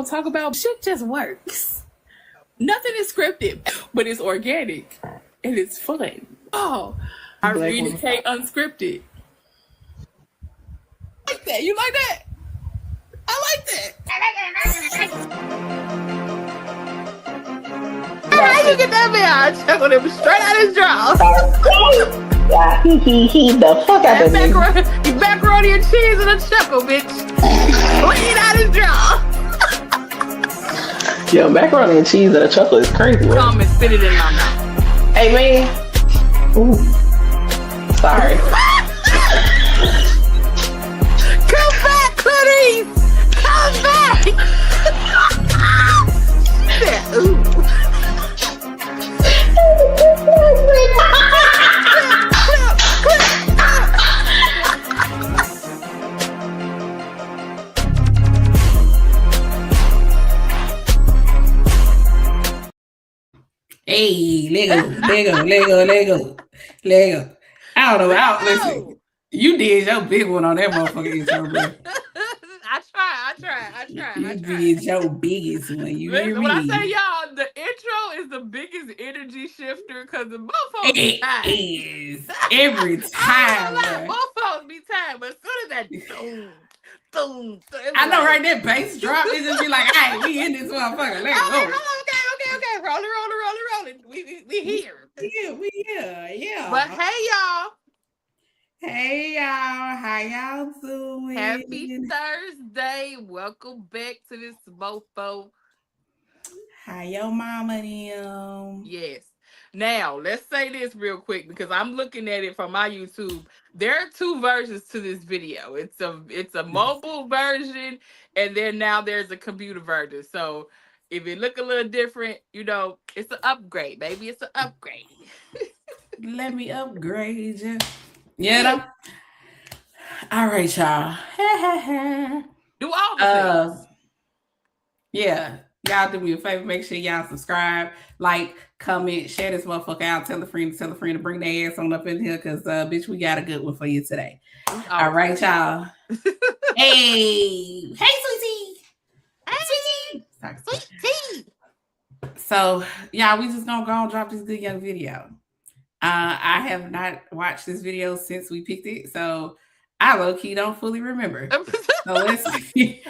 talk about. Shit just works. Nothing is scripted, but it's organic and it's fun. Oh, Irene K unscripted. Like that? You like that? I like that. How you get that man? I chuckled him straight out his jaw. Yeah, he the fuck out of me. Macaroni and cheese and a chuckle, bitch. Clean out his jaw. Yo, macaroni and cheese and a chuckle is crazy. Come and spit it in my mouth. Hey, man. Ooh. Sorry. Come back, Clarice. Come back. Yeah, ooh. Hey, Lego. I don't know. Listen, you did your big one on that motherfucker intro, bro. I try. You did your biggest one. You hear me? When I say y'all, the intro is the biggest energy shifter because the motherfuckers be tired. It is. Every time. Motherfuckers be tired, but as soon as that boom, I know, right? That bass drop, it just be like, hey, we in this motherfucker. Let's go. Okay. Rolling. We here. Yeah, we here. Yeah. But hey, y'all. Hey, y'all. How y'all doing? Happy Thursday. Welcome back to this mofo. How your mama them? Yes. Now, let's say this real quick because I'm looking at it from my YouTube. There are two versions to this video. It's a mobile version, and then now there's a computer version. So if it look a little different, it's an upgrade, baby. It's an upgrade. Let me upgrade you. Yeah. All right, y'all. Do all the things. Yeah. Y'all do me a favor. Make sure y'all subscribe, like, comment, share this motherfucker out. Tell a friend to bring their ass on up in here because, bitch, we got a good one for you today. All right, y'all. Hey, sweetie. Sweetie. So, y'all, we just gonna go and drop this good young video. I have not watched this video since we picked it, so I low-key don't fully remember. So let's see.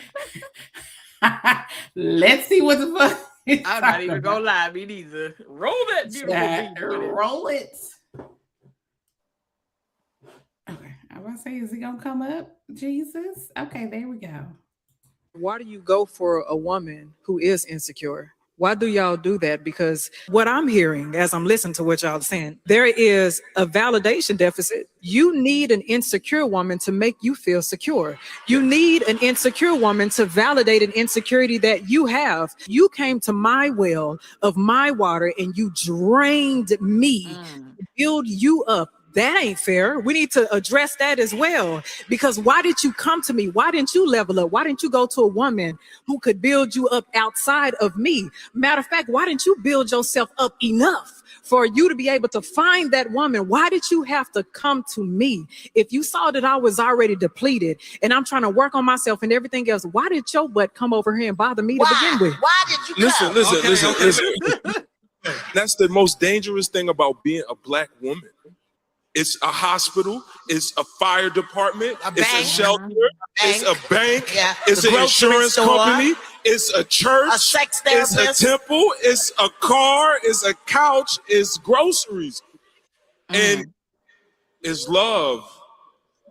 Let's see what the fuck. I'm not even gonna lie, me neither. Roll that beautiful roll it. Okay, I was gonna say, is it gonna come up? Jesus. Okay, there we go. Why do you go for a woman who is insecure? Why do y'all do that? Because what I'm hearing as I'm listening to what y'all are saying, there is a validation deficit. You need an insecure woman to make you feel secure. You need an insecure woman to validate an insecurity that you have. You came to my well of my water and you drained me, build you up. That ain't fair. We need to address that as well. Because why did you come to me? Why didn't you level up? Why didn't you go to a woman who could build you up outside of me? Matter of fact, why didn't you build yourself up enough for you to be able to find that woman? Why did you have to come to me? If you saw that I was already depleted and I'm trying to work on myself and everything else, why did your butt come over here and bother me to begin with? Why did you come? Listen. That's the most dangerous thing about being a black woman. It's a hospital, it's a fire department, it's a shelter, it's a bank, it's an insurance company, it's a church, a sex therapist, it's a temple, it's a car, it's a couch, it's groceries. And it's love.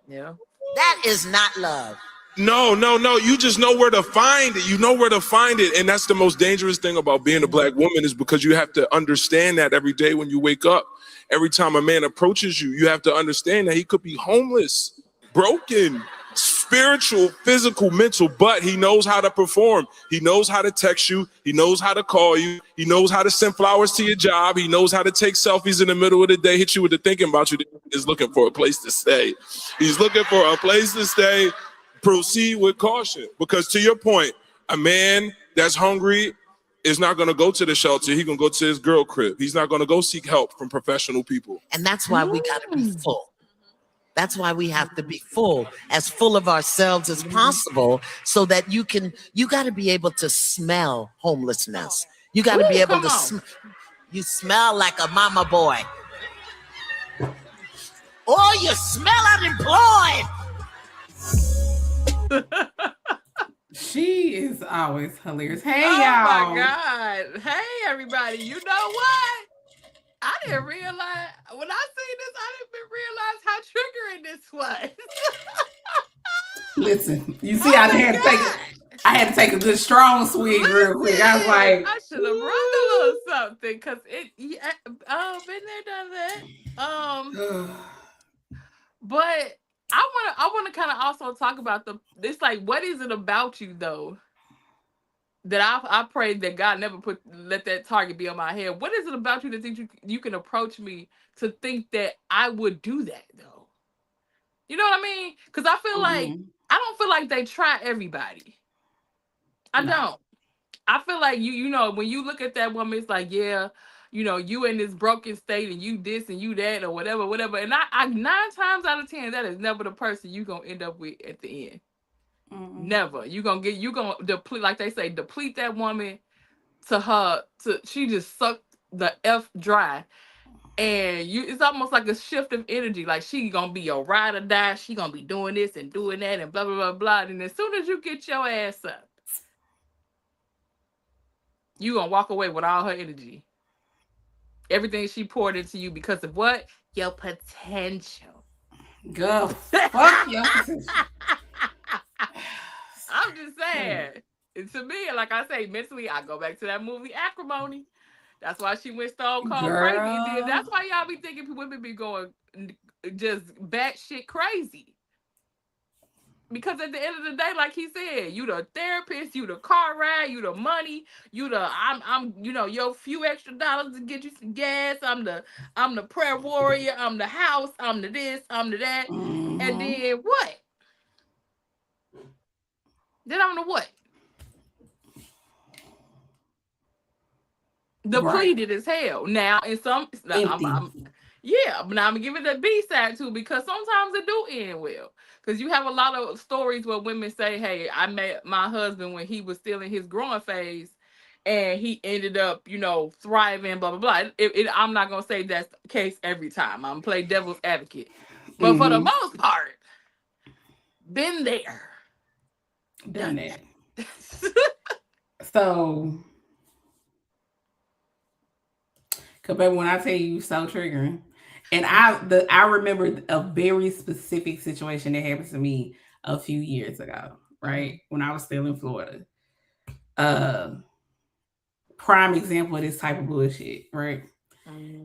Yeah. That is not love. No. You just know where to find it. You know where to find it. And that's the most dangerous thing about being a black woman is because you have to understand that every day when you wake up. Every time a man approaches you, you have to understand that he could be homeless, broken, spiritual, physical, mental, but he knows how to perform. He knows how to text you. He knows how to call you. He knows how to send flowers to your job. He knows how to take selfies in the middle of the day, hit you with the thinking about you. Is looking for a place to stay. He's looking for a place to stay. Proceed with caution. Because to your point, a man that's hungry is not going to go to the shelter. He's going to go to his girl crib. He's not going to go seek help from professional people. And that's why we got to be full. That's why we have to be as full of ourselves as possible, so that you got to be able to smell homelessness. You got to be able to you smell like a mama boy. Or you smell unemployed. She is always hilarious. Hey, oh y'all. my God. Hey, everybody. You know what? I didn't realize, when I see this, I didn't realize how triggering this was. Listen, you see, I had to take a good strong swig real quick. I was like, I should have brought a little something, because been there, done that. But I wanna kind of also talk about it's like, what is it about you though that I pray that God never let that target be on my head? What is it about you that think you can approach me to think that I would do that though? You know what I mean? Because I feel like I don't feel like they try everybody. I don't. I feel like you know, when you look at that woman, it's like, yeah, you know, you in this broken state and you this and you that or whatever. And I 9 times out of 10, that is never the person you gonna end up with at the end. Never. You gonna deplete, like they say, deplete that woman she just sucked the F dry. And it's almost like a shift of energy. Like, she gonna be a ride or die. She gonna be doing this and doing that and blah, blah, blah, blah. And as soon as you get your ass up, you gonna walk away with all her energy. Everything she poured into you because of what? Your potential. Girl, fuck your potential. I'm just saying. And to me, like I say, mentally, I go back to that movie Acrimony. That's why she went stone cold crazy. And then that's why y'all be thinking women be going just batshit crazy. Because at the end of the day, like he said, you the therapist, you the car ride, you the money, you the I'm you know, your few extra dollars to get you some gas. I'm the prayer warrior, I'm the house, I'm the this, I'm the that. And then what? Then I'm the what? Depleted as hell. Now, in some, yeah, but now I'm gonna give it the B side too, because sometimes it do end well. Because you have a lot of stories where women say, "Hey, I met my husband when he was still in his growing phase, and he ended up, you know, thriving." Blah blah blah. I'm not gonna say that's the case every time. I'm gonna play devil's advocate, but for the most part, been there, done it. So. Cause baby, when I tell you so triggering, and I remember a very specific situation that happened to me a few years ago, right? When I was still in Florida. Prime example of this type of bullshit, right?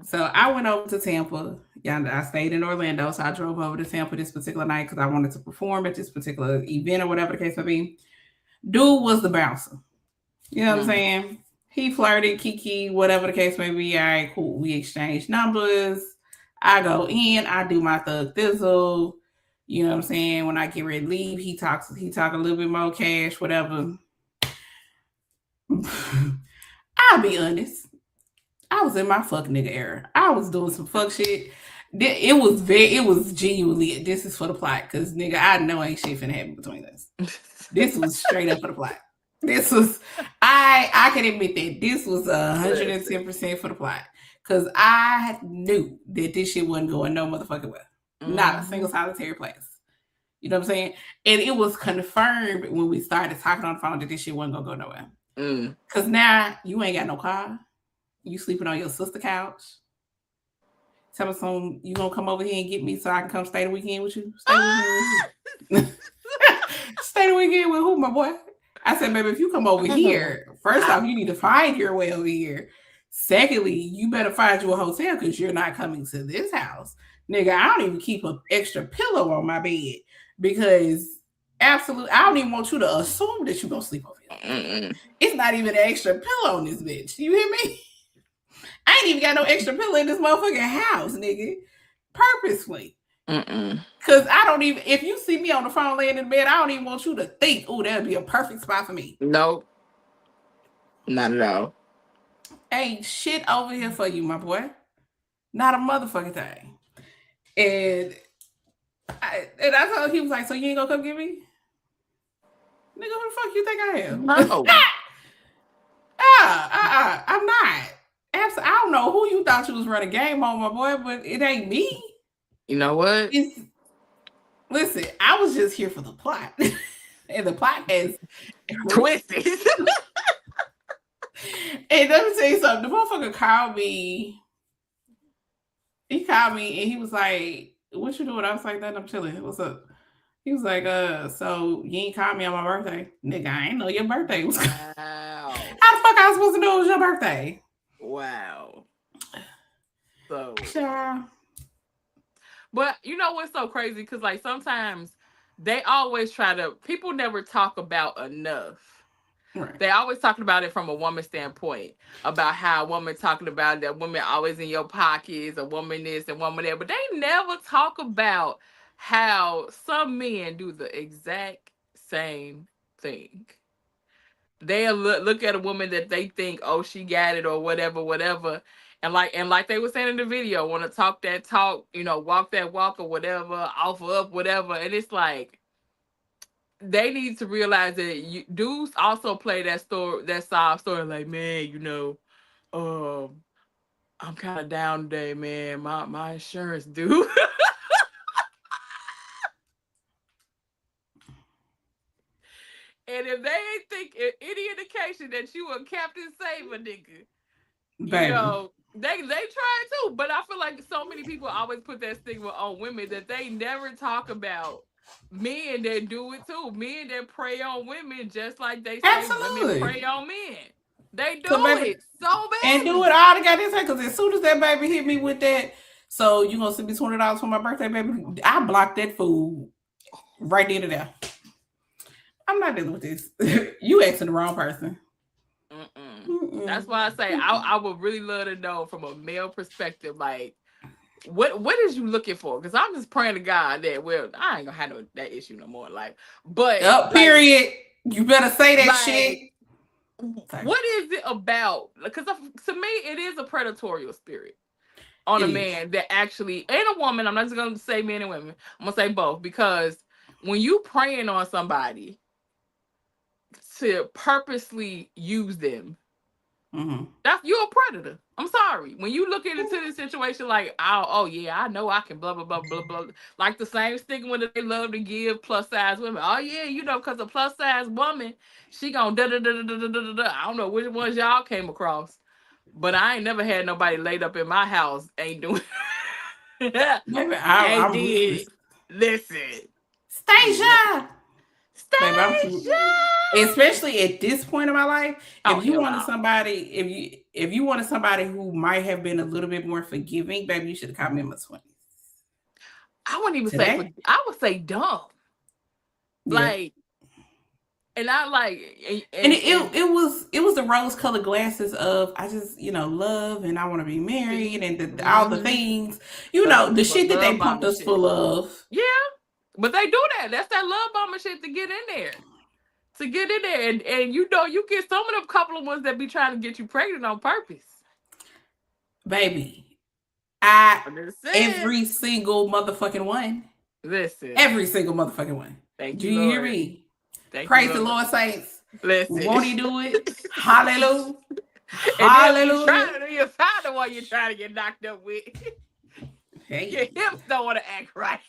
So I went over to Tampa. Yeah, I stayed in Orlando, so I drove over to Tampa this particular night because I wanted to perform at this particular event or whatever the case may be. Dude was the bouncer. You know what I'm saying? He flirted, kiki, whatever the case may be. All right, cool. We exchange numbers. I go in, I do my thug thizzle. You know what I'm saying? When I get ready to leave, he talk a little bit more cash, whatever. I'll be honest. I was in my fuck nigga era. I was doing some fuck shit. It was genuinely, this is for the plot, because nigga, I know ain't shit finna happen between us. This was straight up for the plot. This was, I can admit that this was 110% for the plot. Because I knew that this shit wasn't going no motherfucking way. Not a single solitary place. You know what I'm saying? And it was confirmed when we started talking on the phone that this shit wasn't going to go nowhere. Because now you ain't got no car. You sleeping on your sister's couch. Tell me some, you going to come over here and get me so I can come stay the weekend with you? Stay the weekend with you. Stay the weekend with who, my boy? I said, baby, if you come over here, first off, you need to find your way over here. Secondly, you better find you a hotel because you're not coming to this house. Nigga, I don't even keep an extra pillow on my bed because absolutely, I don't even want you to assume that you're going to sleep over here. It's not even an extra pillow on this bitch. You hear me? I ain't even got no extra pillow in this motherfucking house, nigga. Purposely. Because I don't even, if you see me on the phone laying in bed, I don't even want you to think, oh, that'd be a perfect spot for me. Nope. Not at all. Ain't shit over here for you, my boy. Not a motherfucking thing. And And I told him, he was like, so you ain't gonna come get me? Nigga, who the fuck you think I am? No. I'm not. I don't know who you thought you was running game on, my boy, but it ain't me. You know what? Listen, I was just here for the plot. And the plot is Twisted. And let me tell you something. The motherfucker called me. He called me and he was like, what you doing? I was like, nothing, I'm chilling. What's up? He was like, so you ain't called me on my birthday? Nigga, I ain't know your birthday was. Wow. How the fuck I was supposed to know it was your birthday? Wow. So, Child. but you know what's so crazy? Because like sometimes they always people never talk about enough. Right. They always talking about it from a woman standpoint, about how a woman talking about that woman always in your pockets, a woman this and woman that, but they never talk about how some men do the exact same thing. They'll look at a woman that they think, oh, she got it or whatever. And like they were saying in the video, want to talk that talk, walk that walk or whatever, offer up, whatever. And it's like, they need to realize that dudes also play that sob story, like, man, I'm kind of down today, man. My insurance due. And if they ain't think any indication that you a Captain Saver nigga, Baby. they try too. But I feel like so many people always put that stigma on women that they never talk about men that do it too. Men that prey on women just like they say Absolutely. women prey on men. They do Baby, it so bad. And do it all to goddamn time. Because as soon as that baby hit me with that, so you gonna send me $20 for my birthday, baby, I blocked that food right then and there. I'm not dealing with this. You asking the wrong person. That's why I say I would really love to know from a male perspective, like what is you looking for? Because I'm just praying to God that I ain't gonna have that issue no more. Like, but period. You better say that shit. What is it about? Because to me, it is a predatorial spirit on a man that actually, and a woman. I'm not just gonna say men and women. I'm gonna say both, because when you praying on somebody to purposely use them, you're a predator. I'm sorry. When you look into this situation like, oh yeah, I know I can blah blah blah blah blah, like the same stigma that they love to give plus size women. Oh yeah, because a plus size woman, she gonna da da da da da da da. I don't know which ones y'all came across, but I ain't never had nobody laid up in my house ain't doing. Maybe I did. Listen, Stasia. Especially at this point in my life, if you wanted somebody, if you wanted somebody who might have been a little bit more forgiving, baby, you should have caught me in my 20s. I wouldn't even say I would say dumb. Yeah. Like, and I like, and it was the rose-colored glasses of I just love and I want to be married and all the things, the shit that they pumped us full of. Yeah, but they do that. That's that love bombing shit to get in there. And you get some of them couple of ones that be trying to get you pregnant on purpose. Baby, every single motherfucking one. Listen. Every single motherfucking one. Thank you, you, Lord. Hear me? Praise the Lord, saints. Listen. Won't he do it? Hallelujah. Hallelujah. You find the one you're trying to get knocked up with. Hey. Your hips don't want to act right.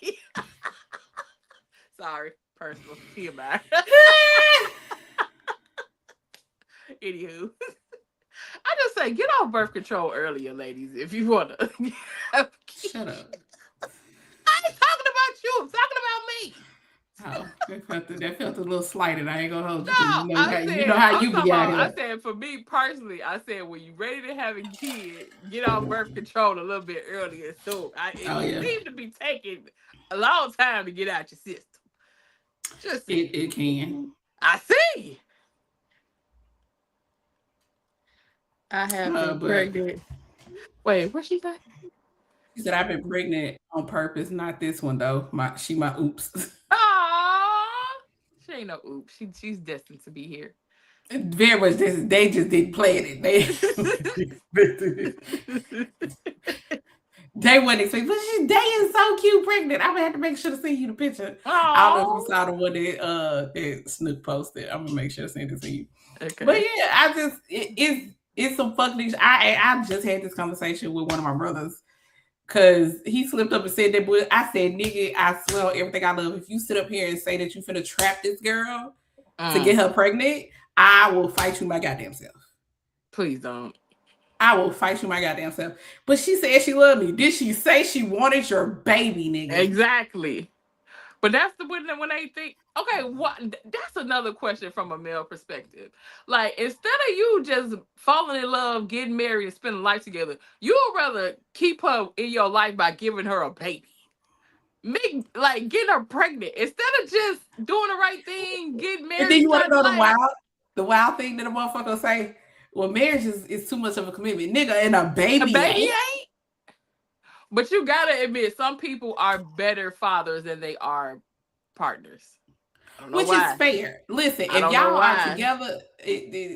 Sorry. Personal TMI. Anywho, I just say get off birth control earlier, ladies, if you want to. Shut up. I ain't talking about you. I'm talking about me. Oh, that felt a little slighted. I ain't gonna hold you. No, you know how you be out here. I said for me personally, I said when you ready to have a kid, get off birth control a little bit earlier. So it seems to be taking a long time to get out your system. Just it can. I see. I have been pregnant. Wait, what she say? She said I've been pregnant on purpose. Not this one though. My oops. Aww. She ain't no oops. She's destined to be here. Very much. They just didn't plan it. They wouldn't expect, but they is so cute pregnant. I'm gonna have to make sure to send you the picture. I don't know if you saw the one that Snook posted. I'm gonna make sure to send it to you. Okay. But yeah, I just it's some fucking. I just had this conversation with one of my brothers because he slipped up and said that. But I said, nigga, I swear on everything I love. If you sit up here and say that you finna trap this girl to get her pregnant, I will fight you my goddamn self. Please don't. I will fight you my goddamn self. But she said she loved me. Did she say she wanted your baby, nigga? Exactly. But that's the when they think, okay, what? That's another question from a male perspective. Like, instead of you just falling in love, getting married, and spending life together, you would rather keep her in your life by giving her a baby. Getting her pregnant instead of just doing the right thing, getting married. And then you want to know the wild thing that a motherfucker say. Well, marriage is too much of a commitment, nigga, and a baby ain't. But you gotta admit, some people are better fathers than they are partners. Which is fair. Listen, if y'all are together,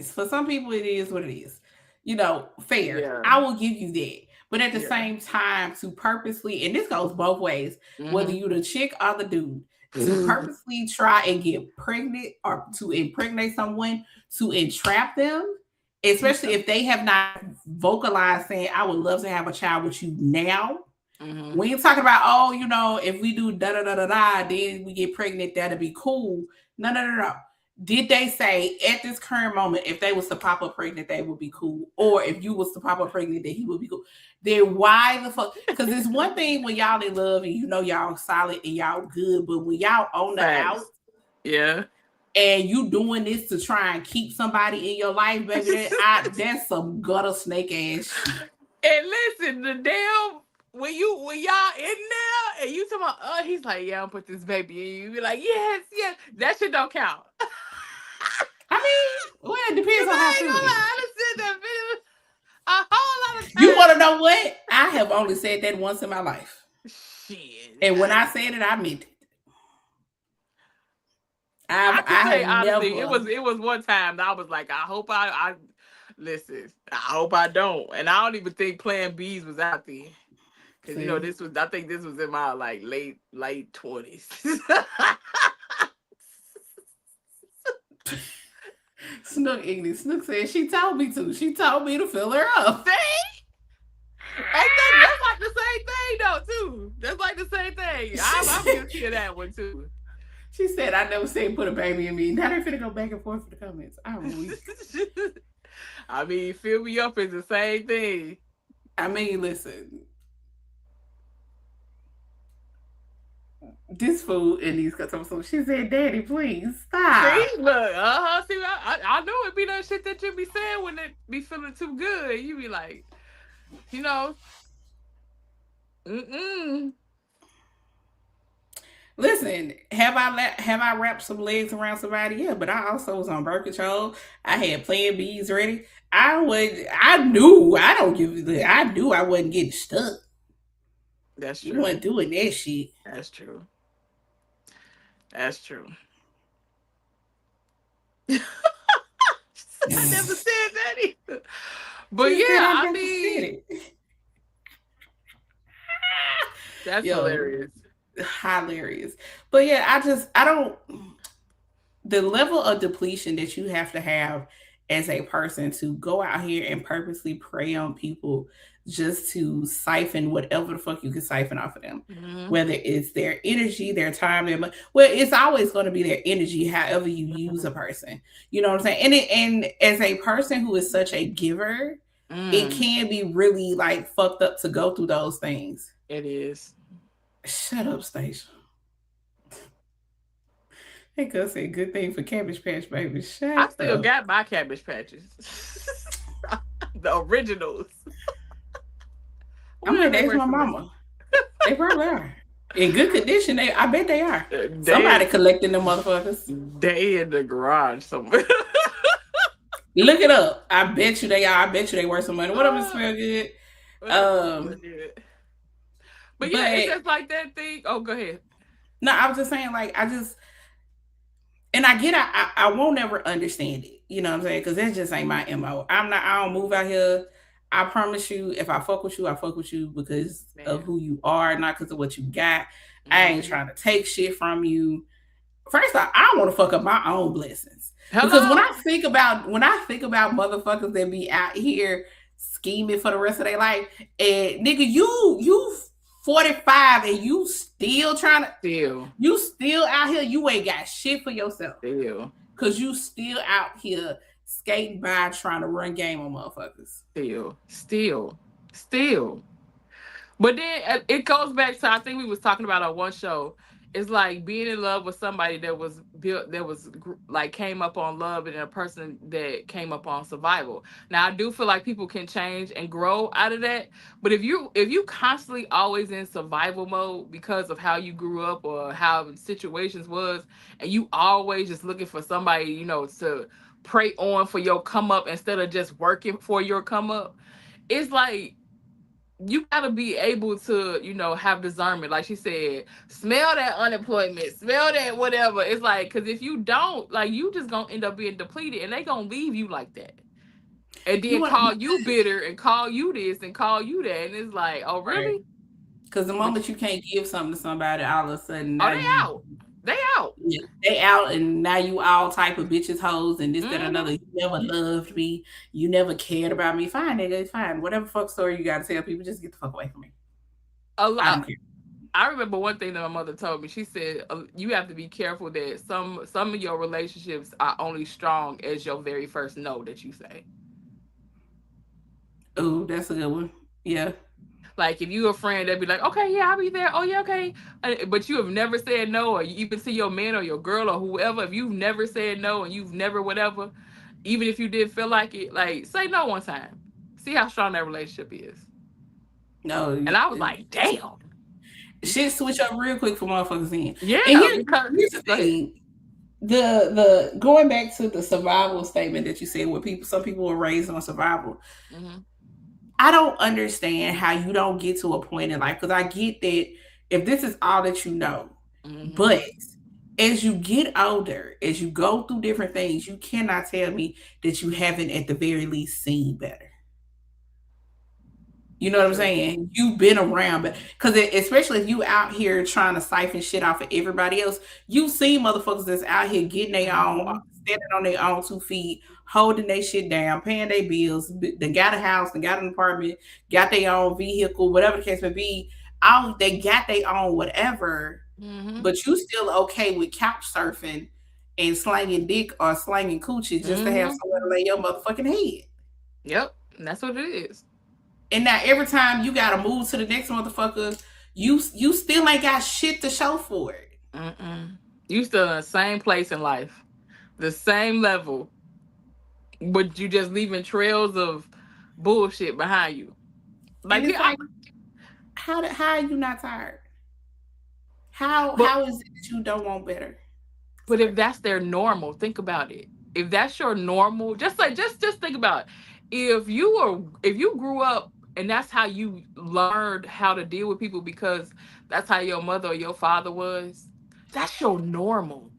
for some people it is what it is. You know, fair. Yeah. I will give you that. But at the same time, to purposely, and this goes both ways, whether you the chick or the dude, to purposely try and get pregnant or to impregnate someone, to entrap them, especially if they have not vocalized saying, I would love to have a child with you now. We ain't talking about, oh, you know, if we do da-da-da-da-da, then we get pregnant, that'll be cool. No. Did they say at this current moment, if they was to pop up pregnant, they would be cool? Or if you was to pop up pregnant, that he would be cool? Then why the fuck? Because it's one thing when y'all in love and you know y'all solid and y'all good, but when y'all on the out, and you doing this to try and keep somebody in your life, baby, that's some gutter snake ass shit. And listen, the damn when y'all in there and you talking about, he's like, yeah, I'll put this baby in you. You be like, yes, that shit don't count. I mean, well, it depends on how serious. I said that video a whole lot of times. You want to know what? I have only said that once in my life. Shit. And when I said it, I meant it. I can say honestly, it was one time that I was like, I hope I listen. I hope I don't, and I don't even think Plan B's was out there because you know I think this was in my like late 20s. Snook English. Snook said she told me to. She told me to fill her up. See? That's like the same thing though too. That's like the same thing. I'm guilty of that one too. She said, I never said put a baby in me. Now they're finna go back and forth for the comments. I'm weak. I mean, fill me up is the same thing. I mean, listen. This fool in these cuts. She said, Daddy, please stop. See, look, see, I know it be that shit that you be saying when it be feeling too good. You be like, you know, Listen, have I wrapped some legs around somebody? Yeah, but I also was on birth control. I had Plan B's ready. I knew I wasn't getting stuck. That's true. You wasn't doing that shit. That's true. That's true. I never said that either. But I mean, that's hilarious. Hilarious. But yeah, I don't, the level of depletion that you have to have as a person to go out here and purposely prey on people just to siphon whatever the fuck you can siphon off of them, whether it's their energy, their time, it's always going to be their energy, however you use a person. You know what I'm saying? And as a person who is such a giver, it can be really like fucked up to go through those things. It is. Shut up, Stacia. They could say good thing for Cabbage Patch Baby. I still got my Cabbage Patches. The originals. I'm gonna date my mama. They probably are. In good condition, I bet they are. Somebody collecting them motherfuckers. They in the garage somewhere. Look it up. I bet you they are. I bet you they worth some money. What up, it smell good? But yeah, it's just like that thing. Oh, go ahead. No, I was just saying, like, and I get I won't ever understand it. You know what I'm saying? Because that just ain't my MO. I don't move out here. I promise you, if I fuck with you, I fuck with you because of who you are, not because of what you got. I ain't trying to take shit from you. First off, I want to fuck up my own blessings. Because when I think about motherfuckers that be out here scheming for the rest of their life, and nigga, you 45 and you still trying to you still out here, you ain't got shit for yourself. Cause you still out here skating by trying to run game on motherfuckers. Still. But then it goes back to, I think we was talking about on one show. It's like being in love with somebody that was built, that was like came up on love, and a person that came up on survival. Now I do feel like people can change and grow out of that. But if you constantly always in survival mode because of how you grew up or how situations was, and you always just looking for somebody, you know, to prey on for your come up instead of just working for your come up, it's like you gotta be able to, you know, have discernment. Like she said, smell that unemployment, smell that whatever. It's like, because if you don't, like, you just gonna end up being depleted, and they gonna leave you like that, and then call you bitter and call you this and call you that, and it's like, oh really? Because the moment you can't give something to somebody, all of a sudden, they out. Yeah, they out, and now you all type of bitches, hoes, and this, that, another. You never loved me. You never cared about me. Fine, nigga, fine. Whatever fuck story you gotta tell people, just get the fuck away from me. A lot. I don't care. I remember one thing that my mother told me. She said, you have to be careful that some of your relationships are only strong as your very first no that you say. Oh, that's a good one. Yeah. Like, if you're a friend, they'd be like, okay, yeah, I'll be there. Oh, yeah, okay. But you have never said no, or you even see your man or your girl or whoever, if you've never said no and you've never whatever, even if you did feel like it, like, say no one time. See how strong that relationship is. No. And I was like, damn. Shit switch up real quick for motherfuckers in. Yeah. And here's the thing. The going back to the survival statement that you said, where some people were raised on survival. Mm-hmm. I don't understand how you don't get to a point in life, because I get that if this is all that you know, but as you get older, as you go through different things, you cannot tell me that you haven't at the very least seen better. You know what I'm saying? You've been around, but because especially if you out here trying to siphon shit off of everybody else, you see motherfuckers that's out here getting their own, standing on their own 2 feet, holding their shit down, paying their bills. They got a house, they got an apartment, got their own vehicle, whatever the case may be. They got their own whatever, but you still okay with couch surfing and slanging dick or slanging coochie just to have somewhere to lay your motherfucking head. Yep, and that's what it is. And now every time you gotta move to the next motherfucker, you still ain't got shit to show for it. You still in the same place in life, the same level, but you just leaving trails of bullshit behind you. Like, how are you not tired? How is it that you don't want better? But if that's their normal, think about it. If that's your normal, just think about it. If you grew up and that's how you learned how to deal with people because that's how your mother or your father was, that's your normal.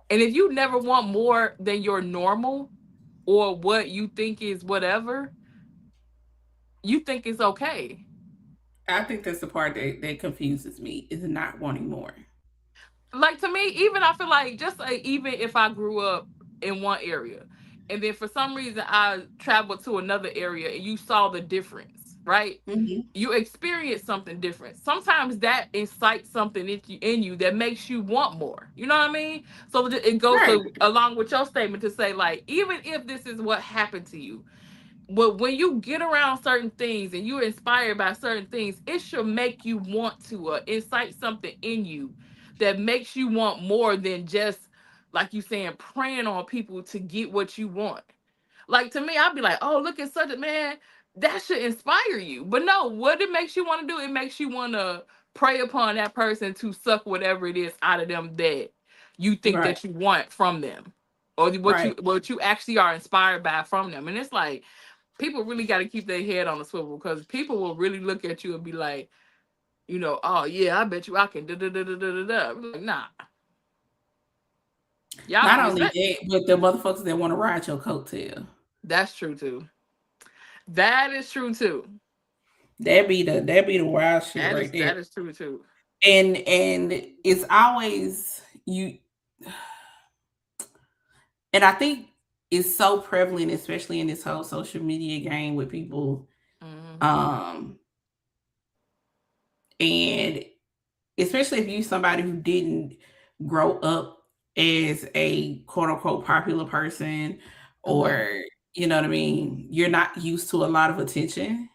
And if you never want more than your normal or what you think is whatever, you think it's okay. I think that's the part that confuses me, is not wanting more. Like, to me, even I feel like, just like, even if I grew up in one area and then for some reason I traveled to another area and you saw the difference, right? You experience something different. Sometimes that incites something in you that makes you want more. You know what I mean? So it goes along with your statement to say, like, even if this is what happened to you, but when you get around certain things and you're inspired by certain things, it should make you want to incite something in you that makes you want more than just, like you saying, preying on people to get what you want. Like, to me, I'd be like, oh, look at such a man. That should inspire you. But no, what it makes you want to do, it makes you want to prey upon that person to suck whatever it is out of them that you think that you want from them, or what you actually are inspired by from them. And it's like, people really got to keep their head on the swivel, because people will really look at you and be like, you know, oh yeah, I bet you I can da. Like, nah. Y'all not only that, but the motherfuckers that want to ride your coattail. That's true too. That is true too. That'd be the wild shit right there. That is true too. And it's always you, and I think it's so prevalent, especially in this whole social media game with people. And especially if you're somebody who didn't grow up as a quote unquote popular person, or you know what I mean, you're not used to a lot of attention.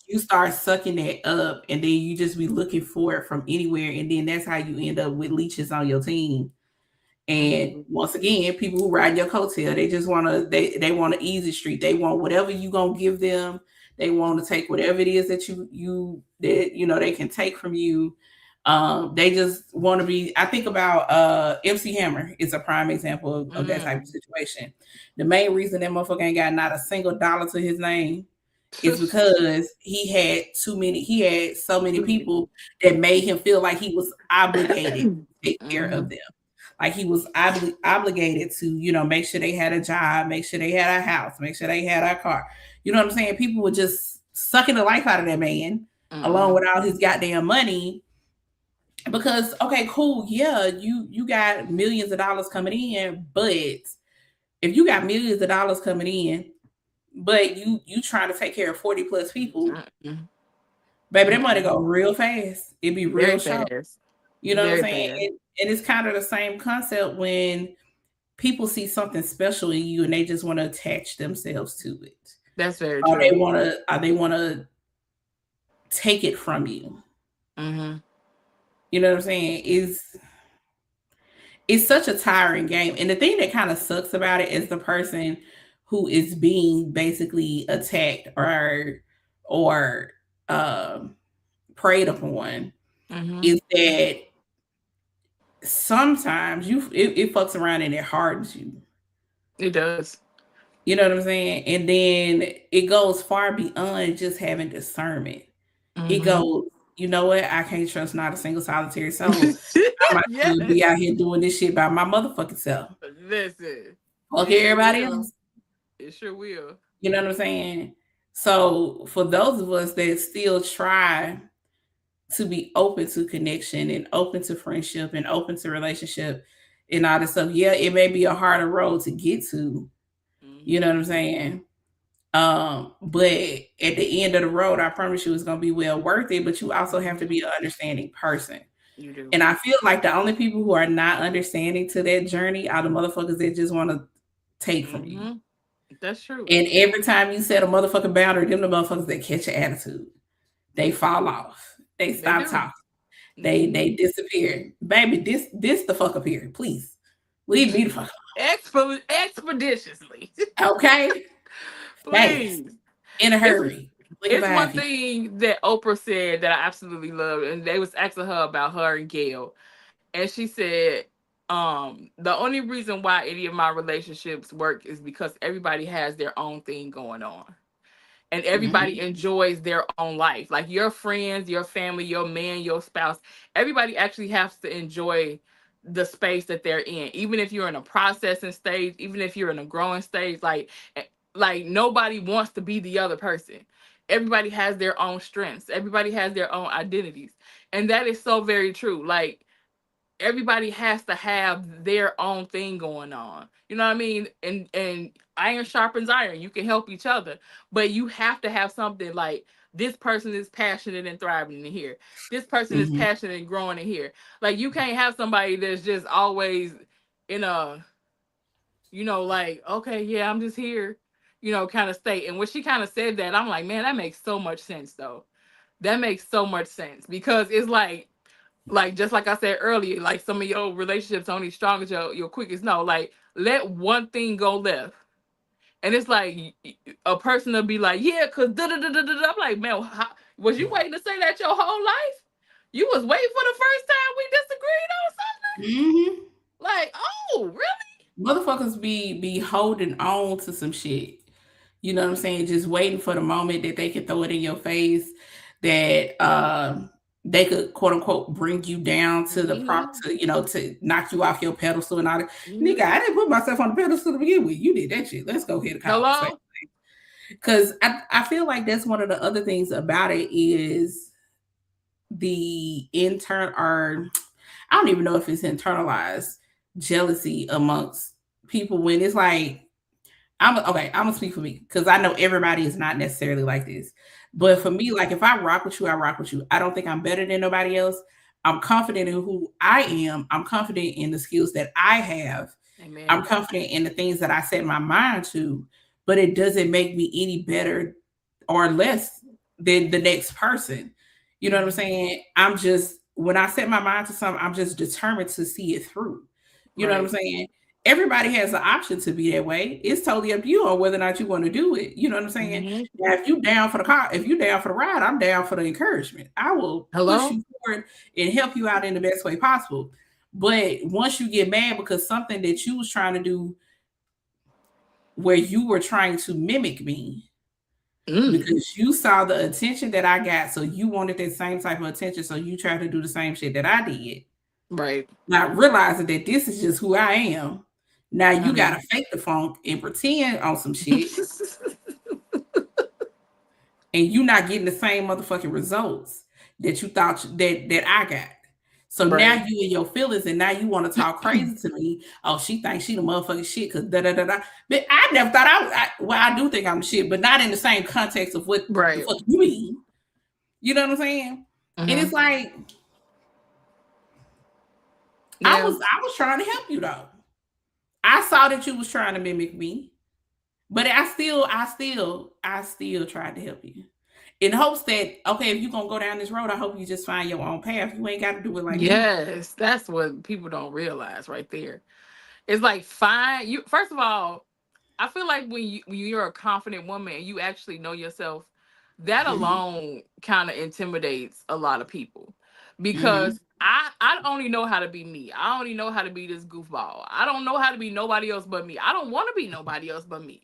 You start sucking that up, and then you just be looking for it from anywhere, and then that's how you end up with leeches on your team. And once again, people who ride your coattail, they just want to they want an easy street. They want whatever you gonna give them. They want to take whatever it is that you know they can take from you. They just want to be. I think about MC Hammer is a prime example of that type of situation. The main reason that motherfucker ain't got not a single dollar to his name is because he had so many people that made him feel like he was obligated to take care of them. Like he was obligated to, you know, make sure they had a job, make sure they had a house, make sure they had a car. You know what I'm saying? People were just sucking the life out of that man, along with all his goddamn money. Because, okay, cool, yeah, you got millions of dollars coming in, but if you got millions of dollars coming in, but you trying to take care of 40 plus people, baby, that money go real fast. It'd be real short. You know what I'm saying? And it's kind of the same concept when people see something special in you and they just want to attach themselves to it. That's very true. They want to take it from you. You know what I'm saying? It's such a tiring game. And the thing that kind of sucks about it is the person who is being basically attacked or preyed upon is that sometimes it fucks around and it hardens you. It does. You know what I'm saying? And then it goes far beyond just having discernment. It goes, you know what? I can't trust not a single solitary soul. I might be out here doing this shit by my motherfucking self. Listen. Okay, everybody else. It sure will. You know what I'm saying? So for those of us that still try to be open to connection and open to friendship and open to relationship and all this stuff, yeah, it may be a harder road to get to. You know what I'm saying? But at the end of the road, I promise you it's gonna be well worth it. But you also have to be an understanding person. You do. And I feel like the only people who are not understanding to that journey are the motherfuckers that just want to take from you. That's true. And every time you set a motherfucking boundary, them the motherfuckers that catch your attitude. They fall off. They stop talking. They disappear. Baby, this the fuck up here. Please. Leave me the fuck up. Expeditiously. Okay. Please. Thanks. In a hurry. It's one thing that Oprah said that I absolutely loved, and they was asking her about her and Gail. And she said, the only reason why any of my relationships work is because everybody has their own thing going on. And everybody enjoys their own life. Like your friends, your family, your man, your spouse, everybody actually has to enjoy the space that they're in. Even if you're in a processing stage, even if you're in a growing stage, like nobody wants to be the other person. Everybody has their own strengths. Everybody has their own identities. And that is so very true. Like everybody has to have their own thing going on. You know what I mean? And iron sharpens iron. You can help each other. But you have to have something like this person is passionate and thriving in here. This person is passionate and growing in here. Like you can't have somebody that's just always in a, you know, like, okay, yeah, I'm just here, you know, kind of state. And when she kind of said that, I'm like, man, that makes so much sense though. That makes so much sense because it's like just like I said earlier, like some of your relationships only strong as your quickest. No, like let one thing go left. And it's like a person will be like, yeah, because I'm like, man, was you waiting to say that your whole life? You was waiting for the first time we disagreed on something? Like, oh, really? Motherfuckers be holding on to some shit. You know what I'm saying? Just waiting for the moment that they can throw it in your face, that they could quote unquote bring you down to the to knock you off your pedestal and all that. Nigga, I didn't put myself on the pedestal to begin with. You did that shit. Let's go hit a conversation. Because I feel like that's one of the other things about it is the intern, or I don't even know if it's internalized jealousy amongst people when it's like, I'm gonna speak for me because I know everybody is not necessarily like this. But for me, like if I rock with you, I rock with you. I don't think I'm better than nobody else. I'm confident in who I am. I'm confident in the skills that I have. Amen. I'm confident in the things that I set my mind to, but it doesn't make me any better or less than the next person. You know what I'm saying? I'm just, when I set my mind to something, I'm just determined to see it through. You know what I'm Right. saying? Everybody has the option to be that way. It's totally up to you on whether or not you want to do it. You know what I'm saying? Mhm. Now, if you down for the car, if you down for the ride, I'm down for the encouragement. I will push Hello? you forward and help you out in the best way possible. But once you get mad because something that you was trying to do where you were trying to mimic me, because you saw the attention that I got, so you wanted that same type of attention, so you tried to do the same shit that I did. Right. Not realizing that this is just who I am. Now you Mhm. gotta fake the funk and pretend on some shit, and you not getting the same motherfucking results that you thought that I got. So now Right. you in your feelings, and now you want to talk crazy to me. Oh, she thinks she the motherfucking shit because da da da da. But I never thought well, I do think I'm the shit, but not in the same context of what the Right. fuck you mean. You know what I'm saying? And it's Mhm. like I Yeah. was trying to help you though. I saw that you was trying to mimic me, but I still tried to help you in hopes that okay, if you're gonna go down this road, I hope you just find your own path. You ain't got to do it like me. Yes, that's what people don't realize right there. It's like fine. You first of all, I feel like when you're a confident woman and you actually know yourself, that Mm-hmm. alone kind of intimidates a lot of people Mm-hmm. because I only know how to be me. I only know how to be this goofball. I don't know how to be nobody else but me. I don't want to be nobody else but me.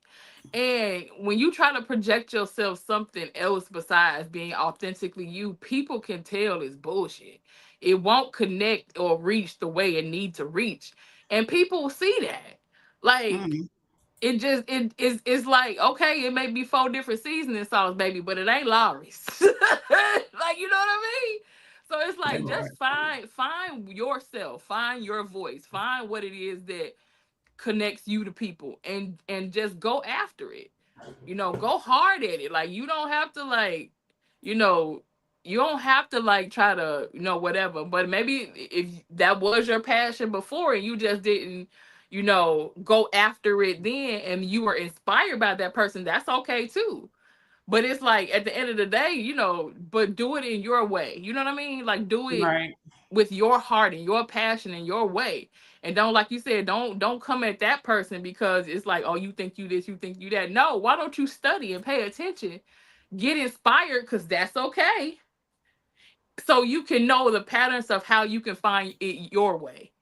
And when you try to project yourself something else besides being authentically you, people can tell it's bullshit. It won't connect or reach the way it need to reach. And people see that. Like Mm-hmm. it just it's like okay, it may be 4 different seasoning sauce, baby, but it ain't Lawry's. Like you know what I mean? So it's That like Lord. just find yourself, find your voice, find what it is that connects you to people, and just go after it. You know, go hard at it. Like you don't have to like, you know, you don't have to like try to, whatever. But maybe if that was your passion before and you just didn't, go after it then and you were inspired by that person, that's okay too. But it's like at the end of the day, but do it in your way. You know what I mean? Like do it Right. with your heart and your passion and your way. And don't, like you said, don't come at that person because it's like, oh, you think you this, you think you that. No, why don't you study and pay attention? Get inspired, because that's okay. So you can know the patterns of how you can find it your way.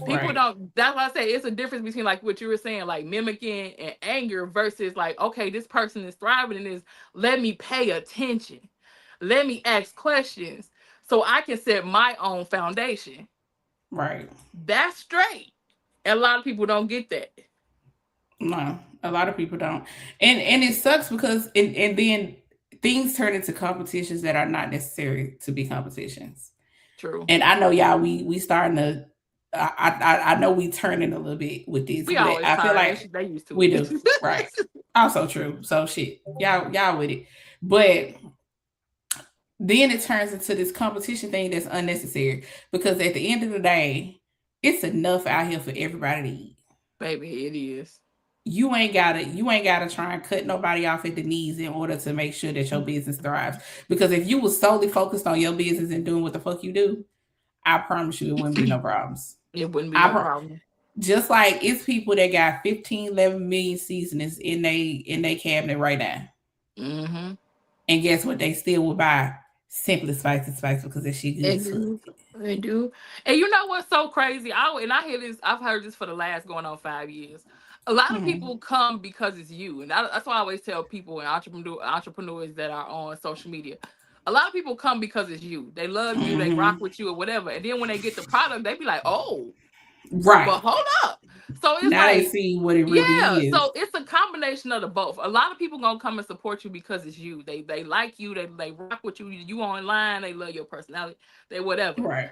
People Right. don't, that's why I say it's a difference between like what you were saying, like mimicking and anger versus like, okay, this person is thriving in this. Let me pay attention. Let me ask questions so I can set my own foundation. Right. That's straight. And a lot of people don't get that. No, a lot of people don't, and it sucks because and then things turn into competitions that are not necessary to be competitions. True. And I know y'all, we starting to. I know we turning a little bit with this, We but always I feel turn. like They used to we it. do right. Also true. So shit, y'all with it, but then it turns into this competition thing that's unnecessary because at the end of the day, it's enough out here for everybody to eat. Baby, it is. You ain't gotta try and cut nobody off at the knees in order to make sure that your business thrives. Because if you was solely focused on your business and doing what the fuck you do, I promise you it wouldn't be no problems. It wouldn't be I no pro- problem. just like it's people that got 15, 11 million seasonings in they cabinet right now. Mm-hmm. And guess what? They still will buy Simply Spicy because that shit good They as fuck. do. They do. And you know what's so crazy? I hear this, I've heard this for the last going on 5 years. A lot of Mhm. people come because it's you. And that's why I always tell people and entrepreneurs that are on social media. A lot of people come because it's you. They love you, they rock Mhm. with you or whatever. And then when they get the product, they be like, oh, but Right. hold up. So it's now they like, see what it really is. so it's a combination of the both. A lot of people gonna come and support you because it's you. They like you. They rock with you. You online. They love your personality. They whatever. Right.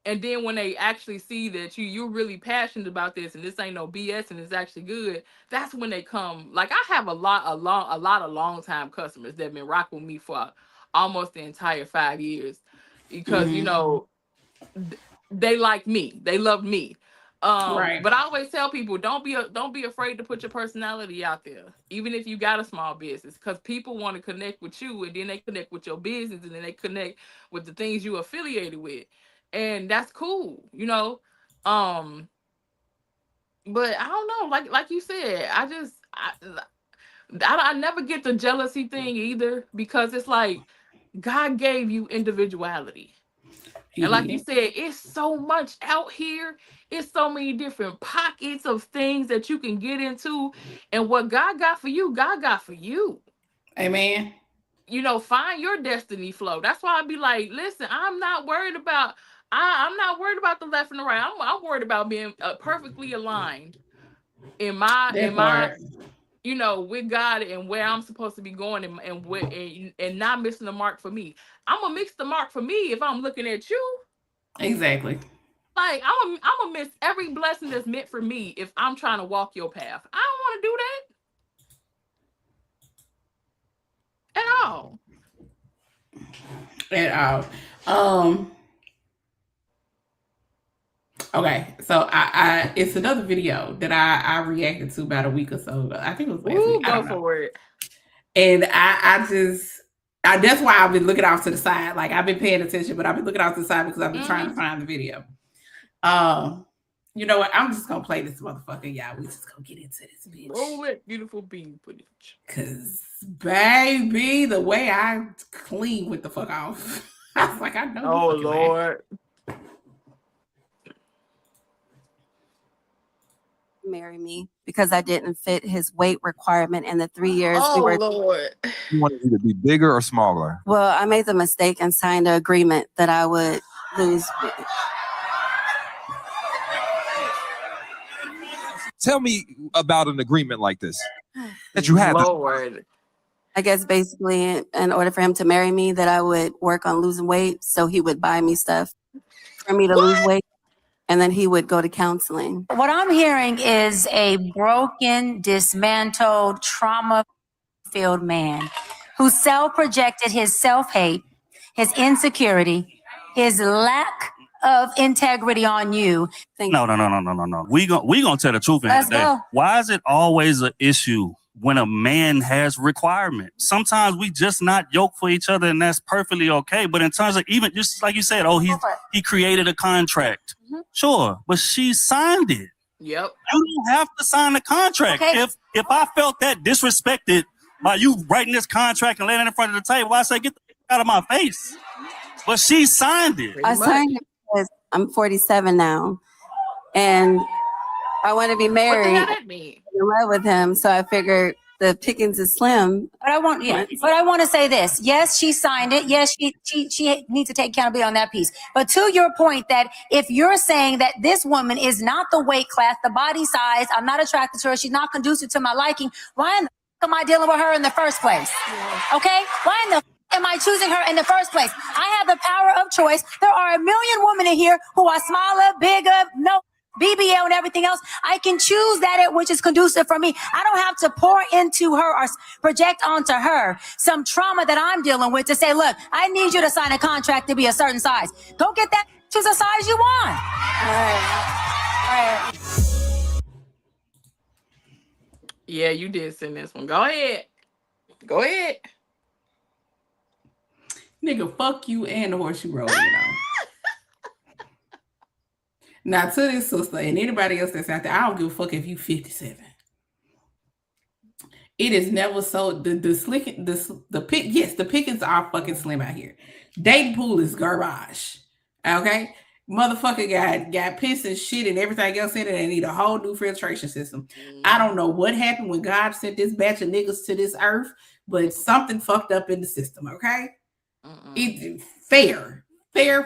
And then when they actually see that you're really passionate about this and this ain't no BS and it's actually good, that's when they come. Like I have a lot of long time customers that have been rocking with me for almost the entire 5 years because you know they like me, they love me. Right. But I always tell people don't be afraid to put your personality out there, even if you got a small business, because people want to connect with you and then they connect with your business and then they connect with the things you affiliated with. And that's cool, you know. But I don't know, like you said, I never get the jealousy thing either, because it's like God gave you individuality. And like you said, it's so much out here. It's so many different pockets of things that you can get into. And what God got for you, God got for you. Amen. You know, find your destiny flow. That's why I'd be like, listen, I'm not worried about I'm not worried about the left and the right. I'm worried about being perfectly aligned in my you know, with God and where I'm supposed to be going and not missing the mark for me. I'm gonna miss the mark for me if I'm looking at you. Exactly. Like I'm gonna miss every blessing that's meant for me if I'm trying to walk your path. I don't want to do that at all. At all. Okay, so I it's another video that I reacted to about a week or so ago. I think it was last week. I don't know. For it. And I that's why I've been looking off to the side. Like I've been paying attention, but I've been looking off to the side because I've been trying to find the video. You know what? I'm just gonna play this motherfucker, y'all. We just gonna get into this bitch. Roll it, beautiful bean footage. Cause baby, the way I clean with the fuck off, I was like, I know. Oh Lord. Marry me because I didn't fit his weight requirement in the 3 years we were. Lord. You wanted you to be bigger or smaller? Well, I made the mistake and signed an agreement that I would lose. Tell me about an agreement like this that you had. Lord. I guess basically in order for him to marry me, that I would work on losing weight, so he would buy me stuff for me to lose weight. And then he would go to counseling. What I'm hearing is a broken, dismantled, trauma-filled man who self-projected his self-hate, his insecurity, his lack of integrity on you. No. We gonna tell the truth in Let's today. go. Why is it always an issue when a man has requirements? Sometimes we just not yoked for each other, and that's perfectly okay. But in terms of even just like you said, he created a contract. Sure, but she signed it. Yep. You don't have to sign the contract. Okay. If I felt that disrespected by you writing this contract and laying it in front of the table, I say, get the out of my face. But she signed it. I signed it because I'm 47 now, and I want to be What married. the hell that mean? In love with him, so I figured the pickings is slim. But I want to say this. Yes, she signed it. Yes, she needs to take accountability on that piece. But to your point, that if you're saying that this woman is not the weight class, the body size, I'm not attracted to her, she's not conducive to my liking, why in the f- am I dealing with her in the first place? Okay? Why in the f- am I choosing her in the first place? I have the power of choice. There are a million women in here who are smaller, bigger, no BBL and everything else. I can choose that which is conducive for me. I don't have to pour into her or project onto her some trauma that I'm dealing with to say, look, I need you to sign a contract to be a certain size. Go get that to the size you want. All right. Yeah, you did send this one. Go ahead. Nigga, fuck you and the horse you rode, you know. Now to this sister and anybody else that's out there, I don't give a fuck if you 57. It is never so the pickings are fucking slim out here. Dating pool is garbage. Okay? Motherfucker got piss and shit and everything else in it and need a whole new filtration system. I don't know what happened when God sent this batch of niggas to this earth, but something fucked up in the system, okay? It's fair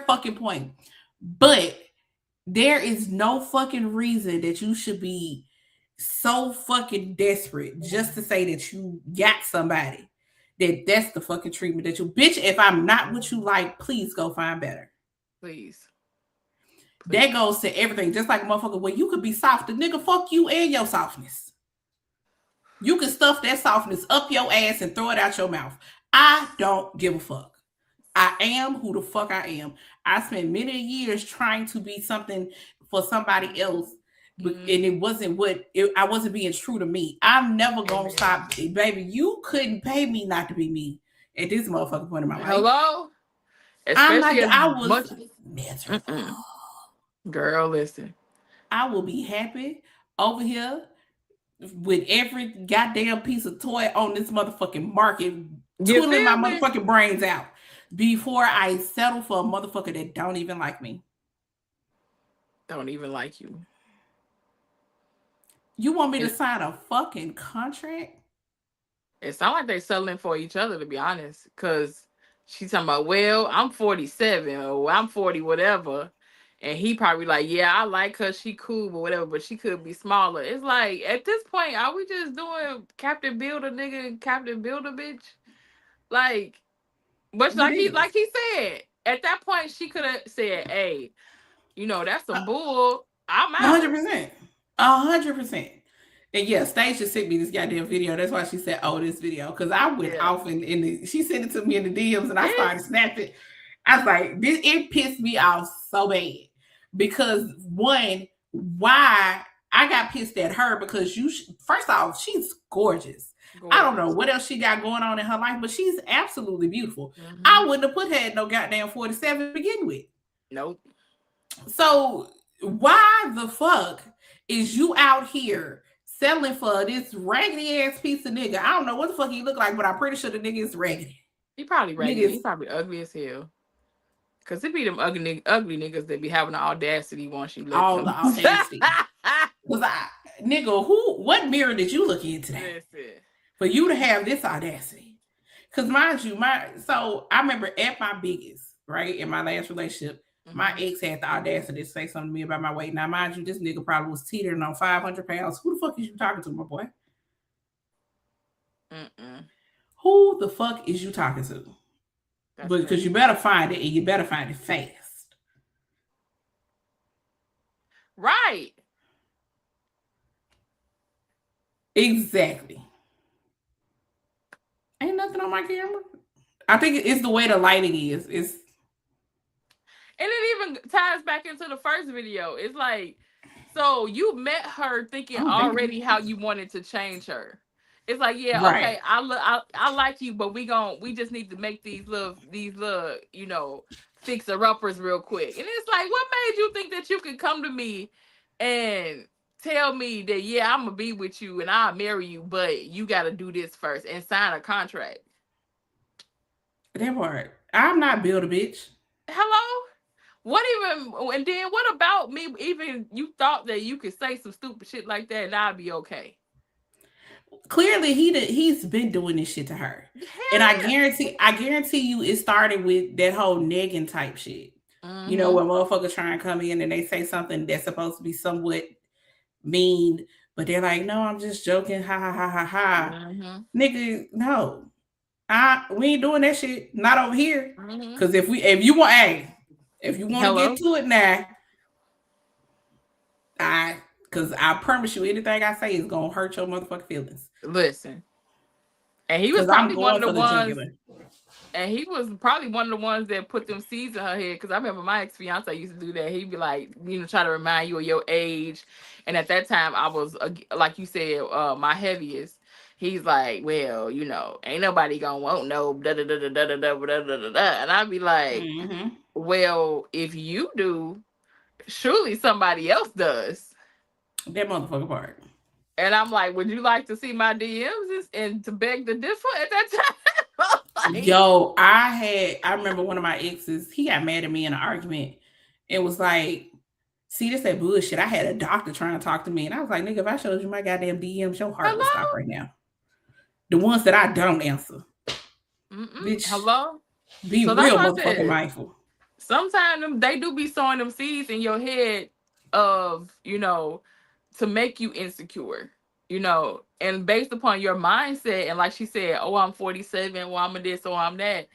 fucking point. But There is no fucking reason that you should be so fucking desperate just to say that you got somebody. That's the fucking treatment that you, bitch. If I'm not what you like, please go find better. Please. That goes to everything. Just like a motherfucker, where you could be soft, the nigga fuck you and your softness. You can stuff that softness up your ass and throw it out your mouth. I don't give a fuck. I am who the fuck I am. I spent many years trying to be something for somebody else, and it wasn't I wasn't being true to me. I'm never gonna stop, baby. You couldn't pay me not to be me at this motherfucking point in my life. Hello? Especially I was much... miserable. Girl, listen. I will be happy over here with every goddamn piece of toy on this motherfucking market, twiddling my motherfucking brains out before I settle for a motherfucker that don't even like me. Don't even like you. You want me to sign a fucking contract? It sounds like they're settling for each other, to be honest. Because she's talking about, well, I'm 47 or I'm 40, whatever. And he probably like, yeah, I like her. She cool, but whatever. But she could be smaller. It's like, at this point, are we just doing Captain Builder nigga and Captain Builder bitch? Like, but like he said, at that point, she could have said, hey, you know, that's some bull. I'm out. 100%. 100%. And yeah, Stacia sent me this goddamn video. That's why she said, oh, this video. Because I went off she sent it to me in the DMs and I started snapping. I was like, it pissed me off so bad. Because one, why I got pissed at her because first off, she's gorgeous. I don't know what else she got going on in her life, but she's absolutely beautiful. Mm-hmm. I wouldn't have put her at no goddamn 47 to begin with. Nope. So why the fuck is you out here settling for this raggedy ass piece of nigga? I don't know what the fuck he look like, but I'm pretty sure the nigga is raggedy. He probably raggedy. He probably ugly as hell. Cause it be them ugly niggas that be having the audacity once you let them. The audacity. Nigga, what mirror did you look in today? For you to have this audacity? Cause mind you, so I remember at my biggest, right, in my last relationship, my ex had the audacity to say something to me about my weight. Now, mind you, this nigga probably was teetering on 500 pounds. Who the fuck is you talking to, my boy? Who the fuck is you talking to? Because you better find it, and you better find it fast. Right. Exactly. Ain't nothing on my camera. I think it's the way the lighting is. And it even ties back into the first video. It's like, so you met her thinking already how you wanted to change her. It's like, yeah, right. Okay, I like you, but we just need to make these little, you know, fixer-uppers real quick. And it's like, what made you think that you could come to me and tell me that, yeah, I'm gonna be with you and I'll marry you, but you gotta do this first and sign a contract? That part. I'm not build a bitch. Hello? And then what about me? Even you thought that you could say some stupid shit like that and I'd be okay. Clearly, he's been doing this shit to her, and I guarantee you, it started with that whole negging type shit. You know, when motherfuckers try and come in and they say something that's supposed to be somewhat mean, but they're like, "No, I'm just joking, ha ha ha ha ha." Nigga, no, we ain't doing that shit. Not over here. Because if you want to get to it now, because I promise you, anything I say is gonna hurt your motherfucking feelings. Listen, and he was probably one of the ones. And he was probably one of the ones that put them seeds in her head. Because I remember my ex-fiance used to do that. He'd be like, you know, try to remind you of your age. And at that time, I was, like you said, my heaviest. He's like, well, you know, ain't nobody gonna want no da da da da da da da da da da. And I'd be like, well, if you do, surely somebody else does. That motherfucker part. And I'm like, would you like to see my DMs and to beg the differ at that time? Like, yo, I remember one of my exes, he got mad at me in an argument and was like, see, this that bullshit. I had a doctor trying to talk to me. And I was like, nigga, if I showed you my goddamn DMs, your heart would stop right now. The ones that I don't answer. Bitch, hello? Be real motherfucking mindful. Sometimes they do be sowing them seeds in your head of, to make you insecure, and based upon your mindset. And like she said, oh, I'm 47, well, I'm a this, or I'm that.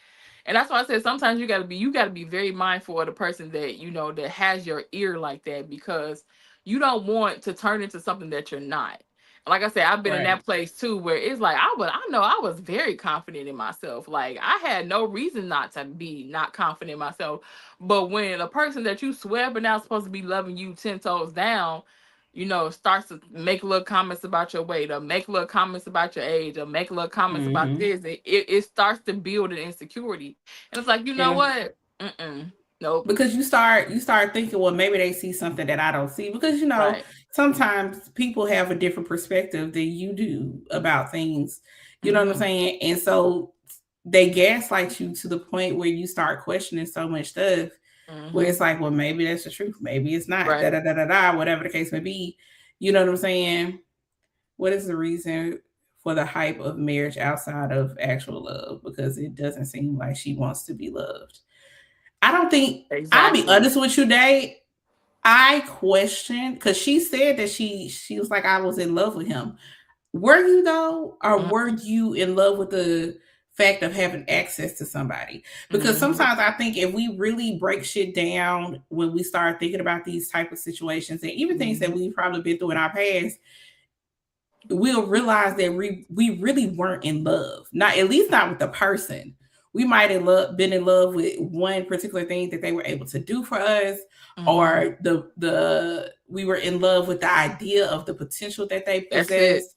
And that's why I said sometimes you gotta be very mindful of the person that that has your ear like that, because you don't want to turn into something that you're not. Like I said, I've been in Right. that place too, where it's like I know I was very confident in myself. Like I had no reason not to be not confident in myself. But when a person that you swear but now supposed to be loving you 10 toes down, starts to make little comments about your weight, or make little comments about your age, or make little comments about Mm-hmm. this, it starts to build an insecurity. And it's like, you know Yeah. what? Nope. Because you start thinking, well, maybe they see something that I don't see. Because Right. sometimes people have a different perspective than you do about things. You know what I'm saying? And so they gaslight you to the point where you start questioning so much stuff. Where it's like, well, maybe that's the truth, maybe it's not. Da Right. da da da da. Whatever the case may be. You know what I'm saying? What is the reason for the hype of marriage outside of actual love? Because it doesn't seem like she wants to be loved. I don't think. I'll be Exactly. honest with you, Dave. I questioned because she said that she was like, I was in love with him. Were you though, or were you in love with the fact of having access to somebody? Because sometimes I think if we really break shit down when we start thinking about these type of situations, and even things that we've probably been through in our past, we'll realize that we really weren't in love. Not, at least not with the person. We might have been in love with one particular thing that they were able to do for us, or we were in love with the idea of the potential that they That's it. possess.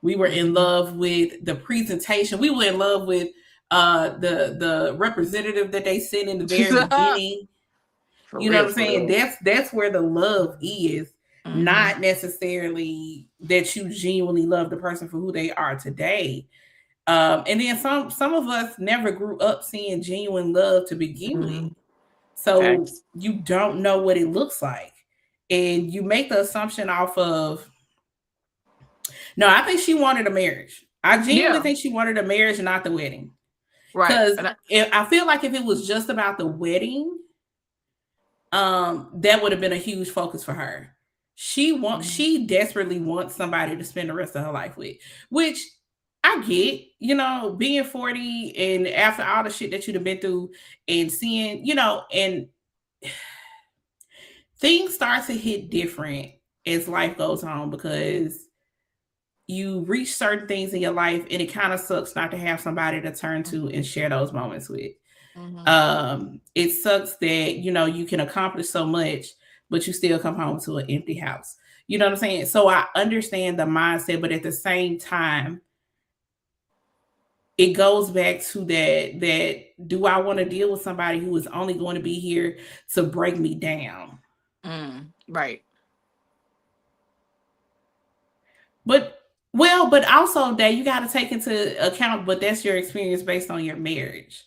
We were in love with the presentation. We were in love with the representative that they sent in the very beginning. For You know real, what I'm for saying? real. That's where the love is, not necessarily that you genuinely love the person for who they are today. And then some of us never grew up seeing genuine love to begin with. So Facts. you don't know what it looks like. And you make the assumption off of, no, I think she wanted a marriage. I genuinely Yeah. think she wanted a marriage, not the wedding. Right. Because I feel like if it was just about the wedding, that would have been a huge focus for her. She desperately wants somebody to spend the rest of her life with, which I get, being 40 and after all the shit that you've been through and seeing, and things start to hit different as life goes on, because you reach certain things in your life and it kind of sucks not to have somebody to turn to and share those moments with. It sucks that you can accomplish so much, but you still come home to an empty house. You know what I'm saying? So I understand the mindset, but at the same time, it goes back to that do I want to deal with somebody who is only going to be here to break me down? Right. But also that you got to take into account, but that's your experience based on your marriage.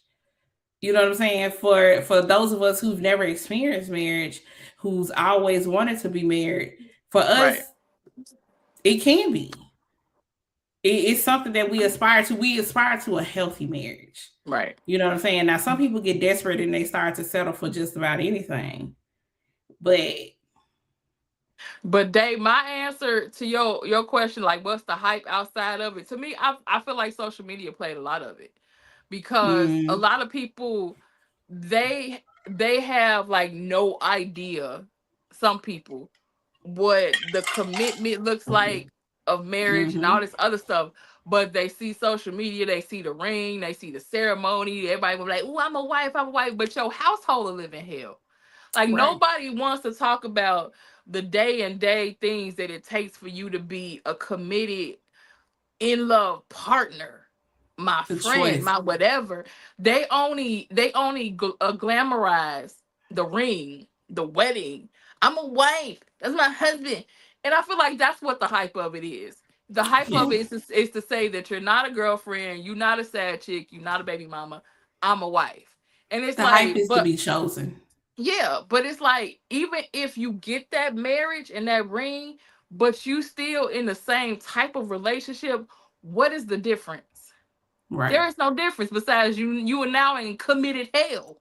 You know what I'm saying? For those of us who've never experienced marriage, who's always wanted to be married, for us, Right. it can be. It's something that we aspire to. We aspire to a healthy marriage. Right. You know what I'm saying? Now, some people get desperate and they start to settle for just about anything. But Dave, my answer to your question, like what's the hype outside of it? To me, I feel like social media played a lot of it, because a lot of people they have like no idea, some people, what the commitment looks like of marriage and all this other stuff. But they see social media, they see the ring, they see the ceremony, everybody will be like, oh, I'm a wife, but your household will live in hell. Like Right. nobody wants to talk about the day and day things that it takes for you to be a committed, in love partner, my The friend, choice. my whatever. They only glamorize the ring, the wedding. I'm a wife. That's my husband. And I feel like that's what the hype of it is. The hype of it is to say that you're not a girlfriend, you're not a sad chick, you're not a baby mama. I'm a wife. And it's The hype like, is to be chosen. yeah, but it's like, even if you get that marriage and that ring, but you still in the same type of relationship, what is the difference? Right. There is no difference besides you are now in committed hell.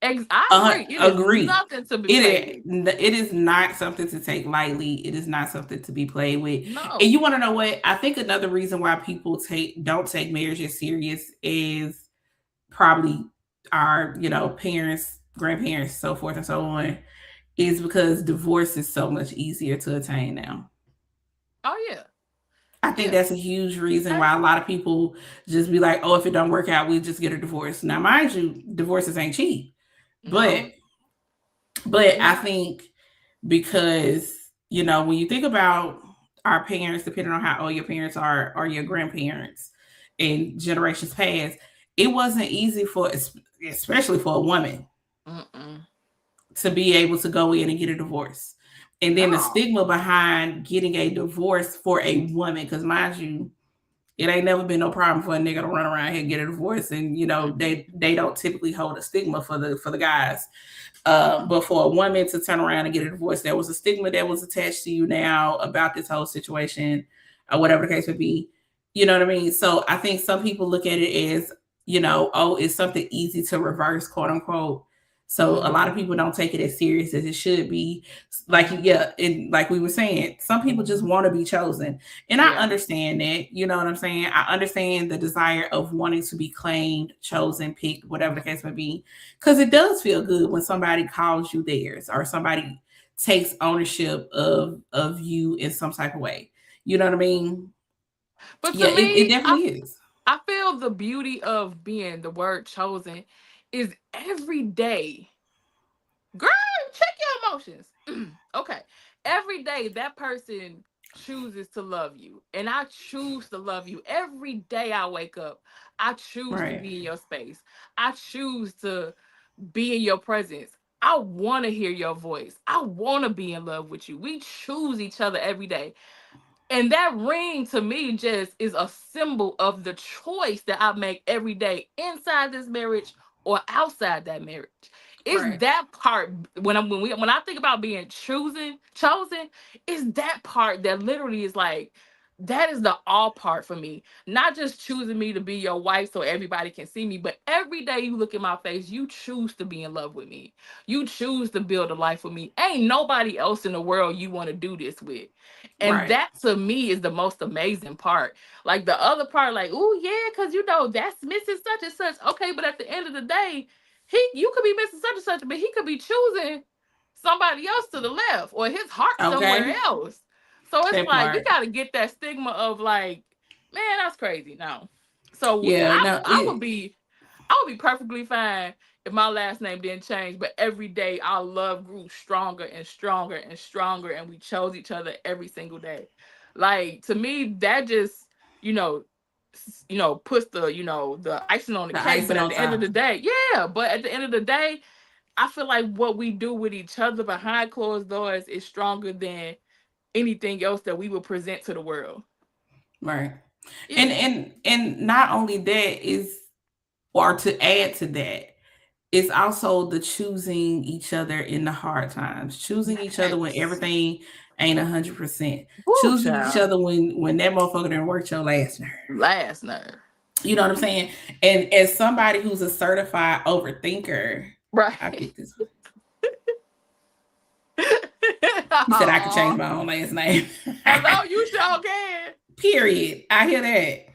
I agree. It is nothing to be played with. It is not something to take lightly. It is not something to be played with. No. And you want to know what? I think another reason why people don't take marriage as serious is probably our, parents, grandparents, so forth and so on, is because divorce is so much easier to attain now. Oh yeah. I think that's a huge reason why a lot of people just be like, oh, if it don't work out, we just get a divorce. Now, mind you, divorces ain't cheap. But I think because, when you think about our parents, depending on how old your parents are or your grandparents in generations past, it wasn't easy especially for a woman, to be able to go in and get a divorce. And then the stigma behind getting a divorce for a woman, because mind you, it ain't never been no problem for a nigga to run around here and get a divorce. And, they don't typically hold a stigma for the guys. But for a woman to turn around and get a divorce, there was a stigma that was attached to you now about this whole situation, or whatever the case would be. You know what I mean? So I think some people look at it as, oh, it's something easy to reverse, quote unquote. So a lot of people don't take it as serious as it should be. Like, and like we were saying, some people just want to be chosen. And I understand that, you know what I'm saying? I understand the desire of wanting to be claimed, chosen, picked, whatever the case may be. Because it does feel good when somebody calls you theirs or somebody takes ownership of you in some type of way. You know what I mean? But to me, it definitely is. I feel the beauty of being the word chosen is every day. Girl, check your emotions. Okay. Every day that person chooses to love you. And I choose to love you. Every day I wake up, I choose to be in your space. I choose to be in your presence. I want to hear your voice. I want to be in love with you. We choose each other every day. And that ring to me just is a symbol of the choice that I make every day inside this marriage or outside that marriage. It's that part when I think about being chosen, it's that part that literally is like, that is the all part for me. Not just choosing me to be your wife so everybody can see me, but every day you look in my face, you choose to be in love with me. You choose to build a life with me. Ain't nobody else in the world you want to do this with. And that to me is the most amazing part. Like the other part, like, oh yeah, because that's missing such and such. Okay, but at the end of the day, you could be missing such and such, but he could be choosing somebody else to the left or his heart somewhere else. So it's like we gotta get that stigma of like, man, that's crazy. No. So I would be perfectly fine if my last name didn't change, but every day our love grew stronger and stronger and stronger, and we chose each other every single day. Like to me, that just puts the icing on the cake. But at the end of the day, but at the end of the day, I feel like what we do with each other behind closed doors is stronger than anything else that we will present to the world. Right. Yeah. And not only that or to add to that, it's also the choosing each other in the hard times, choosing each other when everything ain't 100%, choosing each other when that motherfucker didn't work your last nerve. You know what I'm saying? And as somebody who's a certified overthinker, I get this. He said I could change my own last name. Hello, you sure can. Period. I hear that.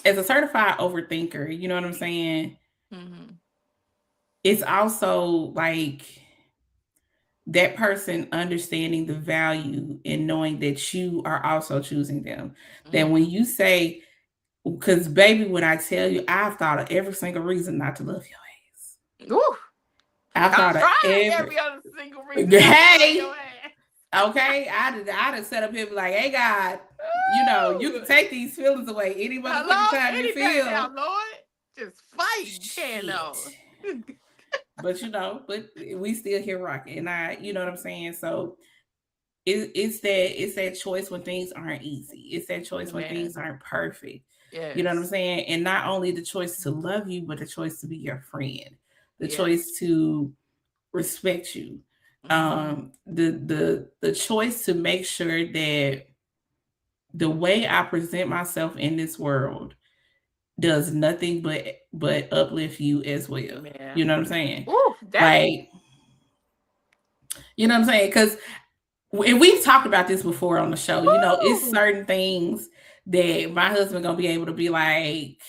As a certified overthinker, you know what I'm saying? Mm-hmm. It's also like that person understanding the value and knowing that you are also choosing them. Mm-hmm. That when you say, because baby, when I tell you, I've thought of every single reason not to love your ass. Ooh. I've thought of every other single reason. Hey, okay, I'd set up here and be like, hey God, you can take these feelings away any motherfucking time you feel. Now, Lord, just fight, But we still here rocking, and you know what I'm saying. So it's that choice when things aren't easy. It's that choice when things aren't perfect. Yes. You know what I'm saying. And not only the choice to love you, but the choice to be your friend, the choice to respect you, the choice to make sure that the way I present myself in this world does nothing but uplift you as well. Man. You know what I'm saying? Ooh, like, you know what I'm saying? Because and we've talked about this before on the show. You know, it's certain things that my husband gonna be able to be like,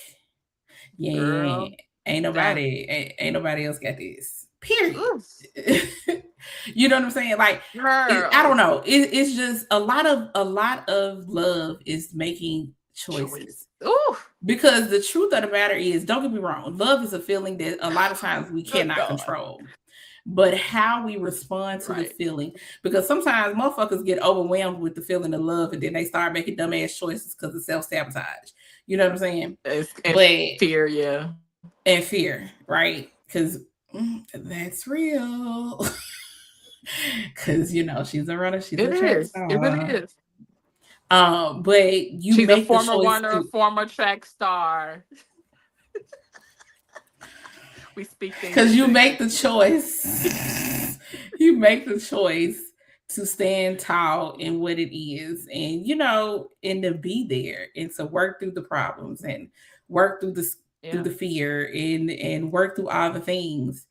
yeah, girl, ain't nobody else got this. Period. You know what I'm saying? Like, I don't know. It's just a lot of love is making choices. Ooh. Because the truth of the matter is, don't get me wrong, love is a feeling that a lot of times we cannot control. But how we respond to the feeling, because sometimes motherfuckers get overwhelmed with the feeling of love and then they start making dumbass choices because of self-sabotage. You know what I'm saying? Fear, yeah. And fear, right? Because that's real. Because, you know, she's a runner, she's a track star. It really is. But she's a former runner, former track star. We speak things because you make the choice. You make the choice to stand tall in what it is, and you know, and to be there, and to work through the problems, and work through through the fear, and work through all the things,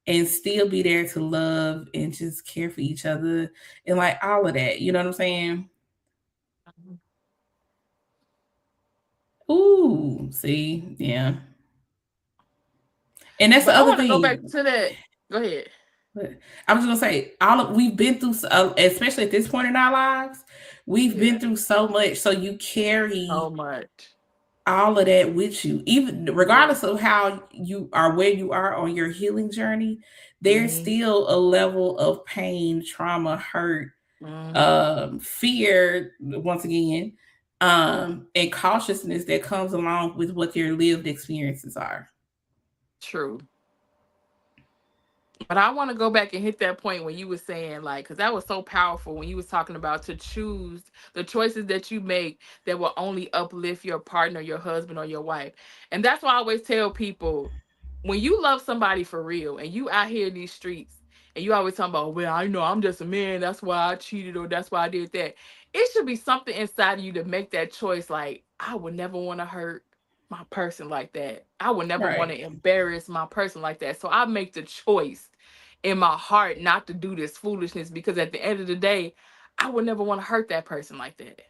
and still be there to love and just care for each other, and like all of that. You know what I'm saying? Ooh, see, yeah. And that's the other thing. Go back to that. Go ahead. I was gonna say, we've been through, especially at this point in our lives, we've been through so much. So you carry so much, all of that with you, even regardless of how you are, where you are on your healing journey. There's still a level of pain, trauma, hurt, fear, once again, and cautiousness that comes along with what your lived experiences are. True. But I want to go back and hit that point when you were saying, like, because that was so powerful when you was talking about to choose the choices that you make that will only uplift your partner, your husband, or your wife. And that's why I always tell people, when you love somebody for real and you out here in these streets and you always talking about, well, I know I'm just a man, that's why I cheated, or that's why I did that. It should be something inside of you to make that choice. Like, I would never want to hurt my person like that. I would never want to embarrass my person like that. So I make the choice in my heart not to do this foolishness, because at the end of the day, I would never want to hurt that person like that.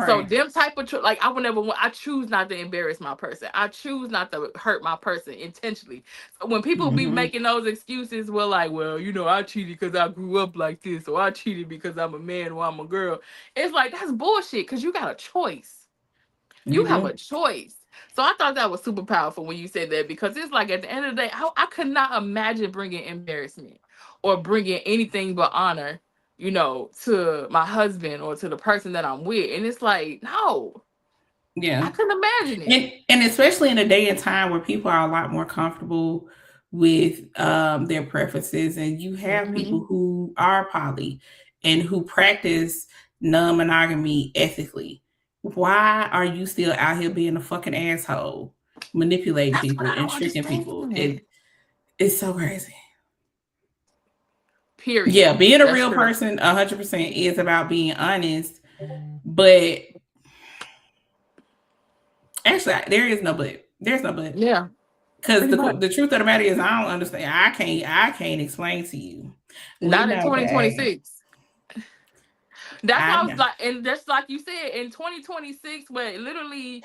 So them type of like, I would never want, I choose not to embarrass my person. I choose not to hurt my person intentionally. So when people be making those excuses, well, like, well, you know, I cheated because I grew up like this, or I cheated because I'm a man or I'm a girl. It's like, that's bullshit, because you got a choice. You have a choice. So I thought that was super powerful when you said that, because it's like, at the end of the day, I could not imagine bringing embarrassment or bringing anything but honor, you know, to my husband or to the person that I'm with. And it's like, no. Yeah. I couldn't imagine it. And especially in a day and time where people are a lot more comfortable with their preferences, and you have people who are poly and who practice non-monogamy ethically. Why are you still out here being a fucking asshole, manipulating people and tricking people? It's so crazy. Period. Yeah, being a real person 100% is about being honest, but actually, there is no but. There's no but. Yeah. Because the truth of the matter is, I don't understand. I can't explain to you. Not in 2026. That's how I was like, and just like you said, in 2026, where literally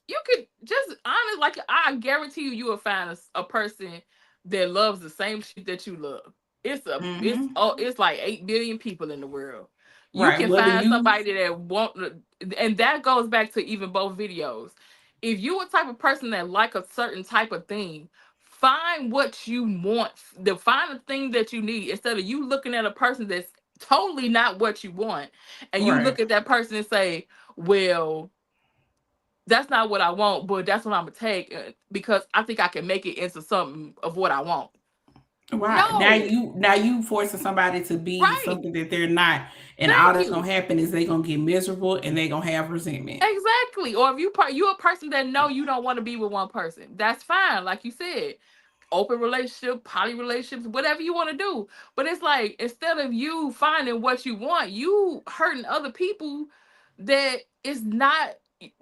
you could just honestly, like, I guarantee you will find a person that loves the same shit that you love. It's like 8 billion people in the world. You can find somebody that won't, and that goes back to even both videos. If you a type of person that like a certain type of thing, find what you want. Find the thing that you need, instead of you looking at a person that's totally not what you want, and you look at that person and say, well, that's not what I want, but that's what I'm gonna take, because I think I can make it into something of what I want. Right. No. Now you forcing somebody to be something that they're not, and all that's gonna happen is they're gonna get miserable and they're gonna have resentment. Exactly. Or if you're a person that know you don't want to be with one person, that's fine. Like you said, open relationship, poly relationships, whatever you want to do. But it's like, instead of you finding what you want, you hurting other people that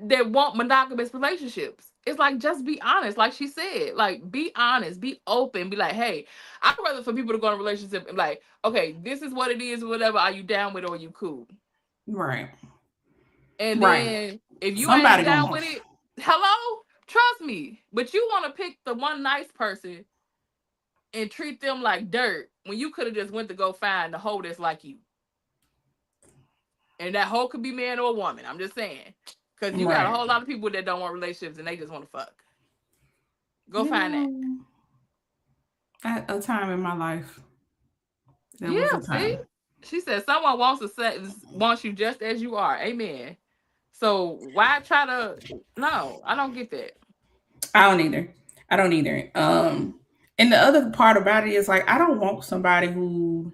want monogamous relationships. it's like, just be honest. Like she said, like, be honest, be open, be like, hey, I'd rather for people to go in a relationship and like, okay, this is what it is, whatever. Are you down with it or are you cool? Right. And Right. then if you Somebody ain't gonna down know. with it, hello, trust me. But you want to pick the one nice person and treat them like dirt when you could have just went to go find the hoe that's like you. And that hoe could be man or woman. I'm just saying. Because you got a Right. whole lot of people that don't want relationships and they just want to fuck. Go You find that. know, at a time in my life. That Yeah, was a see? time. She said someone wants you just as you are. Amen. So why try to? No, I don't get that. I don't either. I don't either. And the other part about it is like I don't want somebody who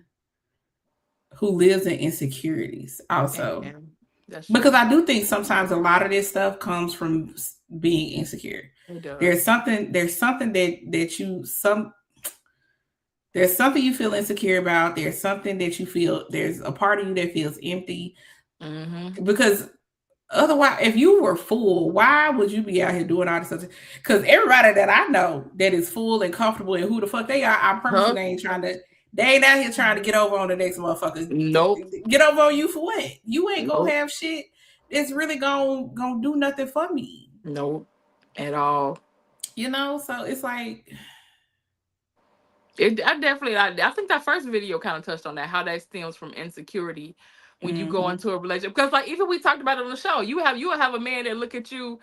lives in insecurities also. Amen. That's Because true. I do think sometimes a lot of this stuff comes from being insecure. It does. There's something there's something you feel insecure about. There's something that you feel, there's a part of you that feels empty. Mm-hmm. Because otherwise, if you were full, why would you be out here doing all this stuff? Because everybody that I know that is full and comfortable and who the fuck they are, I promise you they ain't out here trying to get over on the next motherfucker. Nope. Get over on you for what? You ain't gonna Nope. have shit that's really gonna do nothing for me. Nope. At all. You know, so it's like I think that first video kind of touched on that, how that stems from insecurity when you go into a relationship. Because like even we talked about it on the show, you will have a man that look at you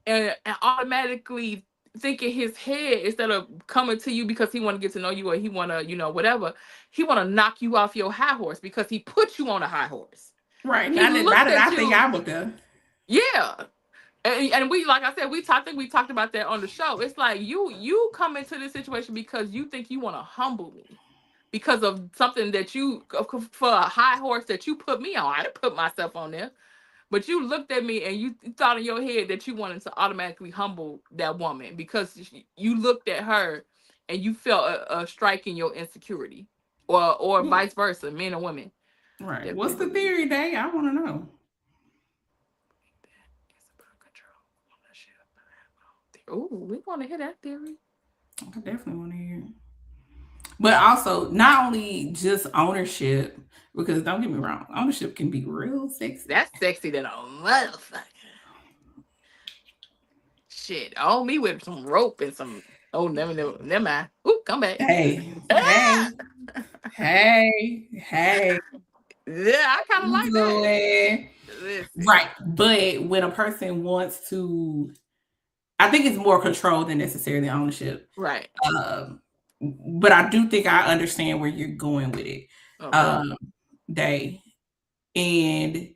and automatically think in his head, instead of coming to you because he want to get to know you or he want to, whatever, he want to knock you off your high horse because he put you on a high horse. right. He Now looked that at I think you. I would there. Yeah. And we, like I said, we talked about that on the show. It's like you come into this situation because you think you want to humble me because of something that for a high horse that you put me on. I didn't put myself on there, but you looked at me and you thought in your head that you wanted to automatically humble that woman because you looked at her and you felt a strike in your insecurity, or vice versa, men and women. Right. What's the theory, Day? I want to know. Oh, we want to hear that theory. I definitely want to hear it. But also, not only just ownership, because don't get me wrong, ownership can be real sexy. That's sexy than a motherfucker. Shit, own me with some rope and some. Oh, never mind. Ooh, come back. Hey. Yeah, I kind of like that. Right. But when a person wants to, I think it's more control than necessarily ownership. Right. But I do think I understand where you're going with it. Okay. And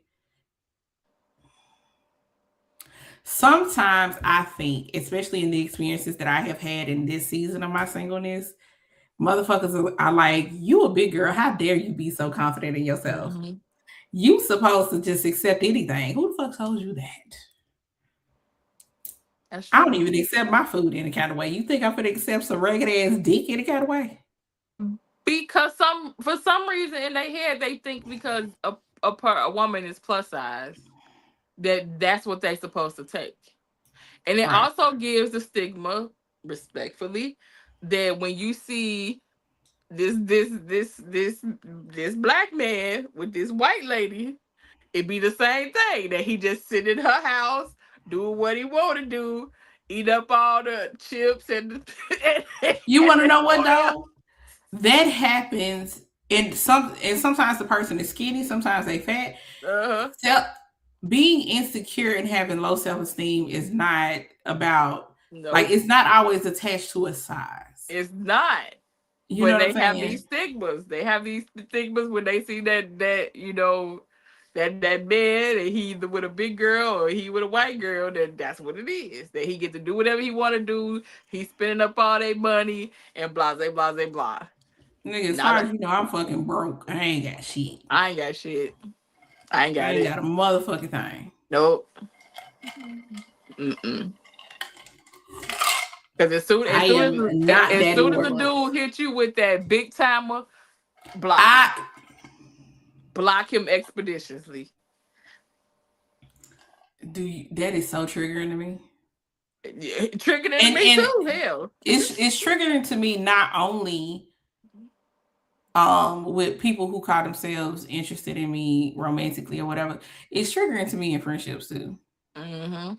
sometimes I think, especially in the experiences that I have had in this season of my singleness, motherfuckers are like, you a big girl. How dare you be so confident in yourself? Mm-hmm. You supposed to just accept anything. Who the fuck told you that? I don't even accept my food any kind of way. You think I'm gonna accept some ragged ass dick any kind of way? Because for some reason in their head they think because a woman is plus size that's what they're supposed to take, and it also gives the stigma, respectfully, that when you see this black man with this white lady, it be the same thing, that he just sit in her house doing what he want to do, eat up all the chips and you want to know what though? That happens and sometimes the person is skinny, sometimes they fat. Being insecure and having low self-esteem is not about like it's not always attached to a size. It's not. You know they have these stigmas. They have these stigmas when they see that that man, and he either with a big girl or he with a white girl, that's what it is. That he get to do whatever he want to do. He's spending up all their money and blah, blah, blah, blah. Nigga, as far as you know, I'm fucking broke. I ain't got shit. I ain't got shit. I ain't got a motherfucking thing. Nope. Because as soon as the dude hit you with that big timer, block him expeditiously. That is so triggering to me. Triggering to me too. Hell, it's triggering to me not only with people who call themselves interested in me romantically or whatever. It's triggering to me in friendships too. Mm-hmm.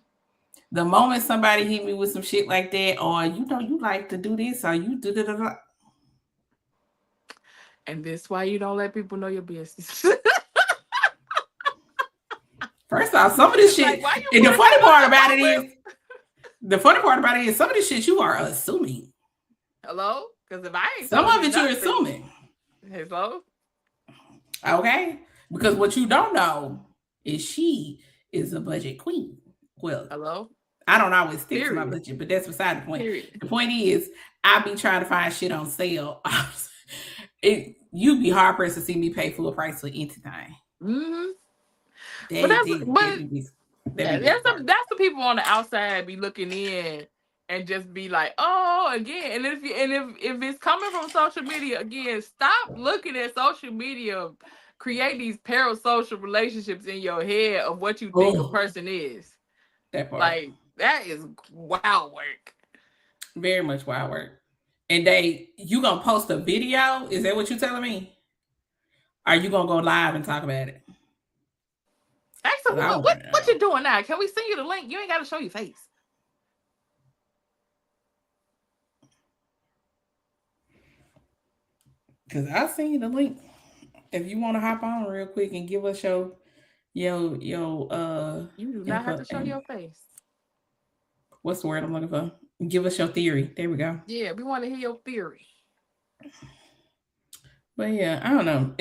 The moment somebody hit me with some shit like that, or you like to do this, or you do that. And this why you don't let people know your business. First off, some of this shit, Like, and the funny part about it is some of this shit you are assuming. Hello? Because if I ain't some told of it you you're nothing, assuming. hello? Okay? Because what you don't know is she is a budget queen. Well, hello? I don't always stick to my budget, but that's beside the point. The point is, I be trying to find shit on sale. You'd be hard pressed to see me pay full price for anything. Mm-hmm. That's the people on the outside be looking in and just be like, oh, again. And if it's coming from social media, again, stop looking at social media. Create these parasocial relationships in your head of what you think a person is. That part. Like, that is wild work. Very much wild work. And you gonna post a video? Is that what you telling me? Are you gonna go live and talk about it? Actually, what you doing now? Can we send you the link? You ain't gotta show your face. Because I'll send you the link. If you want to hop on real quick and give us your you do not have to show your face. What's the word I'm looking for? Give us your theory. There we go. Yeah, we want to hear your theory. But yeah, I don't know.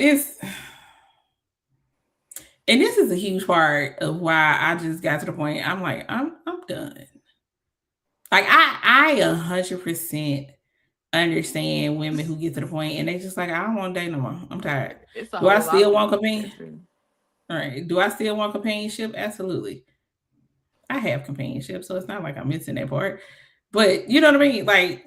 And this is a huge part of why I just got to the point. I'm like, I'm done. Like I 100% understand women who get to the point and they just like, I don't want to date no more. I'm tired. Do I still want companionship? All right. Do I still want companionship? Absolutely. I have companionship, so it's not like I'm missing that part. But you know what I mean? Like,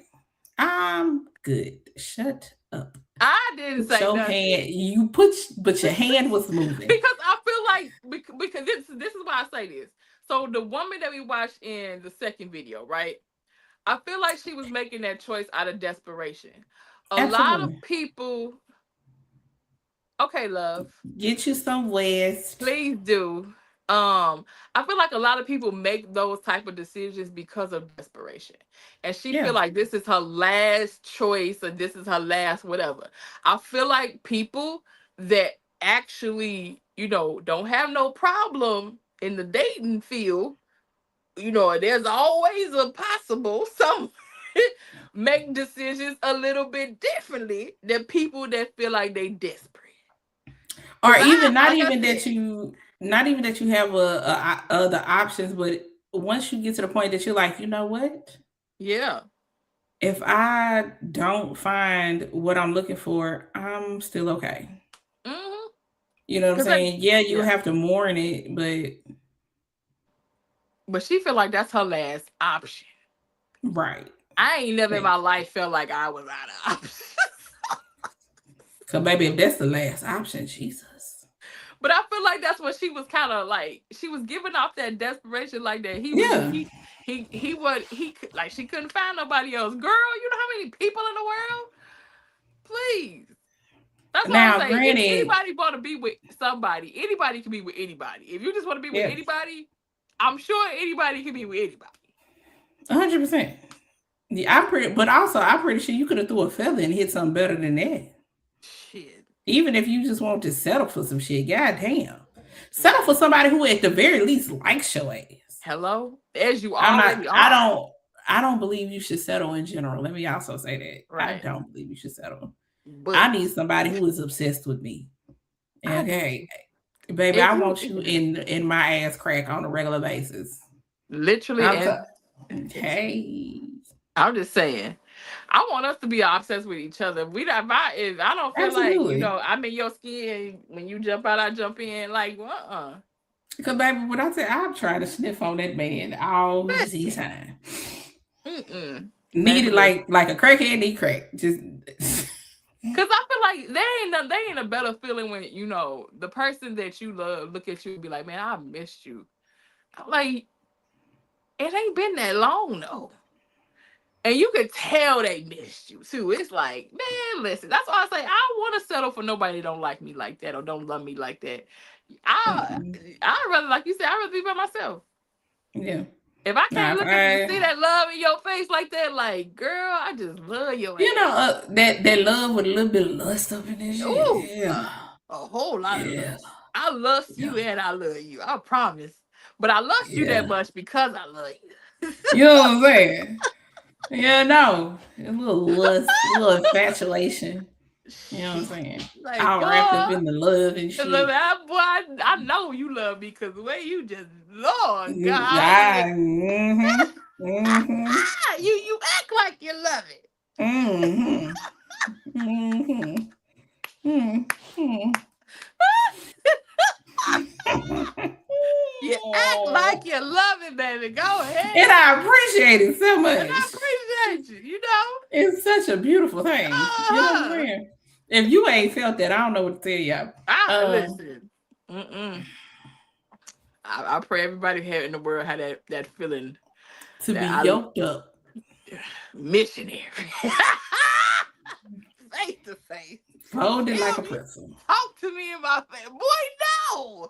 I'm good. Shut up. I didn't say your nothing. Hand, but your hand was moving. Because I feel like because this is why I say this. So the woman that we watched in the second video, right? I feel like she was making that choice out of desperation. A lot of people. Okay, love. Get you some West. Please do. I feel like a lot of people make those type of decisions because of desperation. And she feel like this is her last choice or this is her last whatever. I feel like people that actually, don't have no problem in the dating field, there's always a possible some make decisions a little bit differently than people that feel like they desperate. Or even not even that you have the options, but once you get to the point that you're like, you know what? Yeah. If I don't find what I'm looking for, I'm still okay. Mm-hmm. You know what I'm saying? You have to mourn it, but she feel like that's her last option. Right. I ain't never in my life felt like I was out of options. Cause baby, if that's the last option, Jesus. But I feel like that's what she was kind of like. She was giving off that desperation, like that. She couldn't find nobody else. Girl, you know how many people in the world? Please. That's what I'm saying. Granted, if anybody want to be with somebody, anybody can be with anybody. If you just want to be with anybody, I'm sure anybody can be with anybody. 100%. Yeah, I'm pretty sure you could have threw a feather and hit something better than that. Shit. Even if you just want to settle for some shit, goddamn. Settle for somebody who at the very least likes your ass. Hello? As you already are. I don't believe you should settle in general. Let me also say that. Right. I don't believe you should settle. But I need somebody who is obsessed with me. Okay. Baby, I want you in my ass crack on a regular basis. Literally. Hey. I'm just saying. I want us to be obsessed with each other. If I don't feel like, I'm in your skin. When you jump out, I jump in. Like, Because, baby, when I say I'm trying to sniff on that man all the time. Need it like a crackhead need crack. Just because I feel like there ain't a better feeling when the person that you love look at you and be like, man, I missed you. Like, it ain't been that long though. And you could tell they missed you too. It's like, man, listen, that's why I say I want to settle for nobody that don't like me like that or don't love me like that. I'd rather, like you said, I'd rather be by myself. Yeah. If I can't look at you and see that love in your face like that, like, girl, I just love your ass. That love with a little bit of lust up in this shit. Ooh, Yeah. a whole lot of lust. I lust you and I love you. I promise. But I lust you that much because I love you. You know what I'm saying? Yeah, no. A little lust, a little infatuation. You know what I'm saying? Like, all wrapped up in the love and shit. Boy, I know you love me because the way you just, Lord God. You act like you love it. You act like you love it, baby. Go ahead. And I appreciate it so much. And I appreciate you, you know? It's such a beautiful thing. You know what I'm saying? If you ain't felt that, I don't know what to tell y'all. Listen. I pray everybody in the world had that feeling. To be yoked up. Missionary. Face to face. Folded like a pretzel. Talk to me in my face. Boy, no.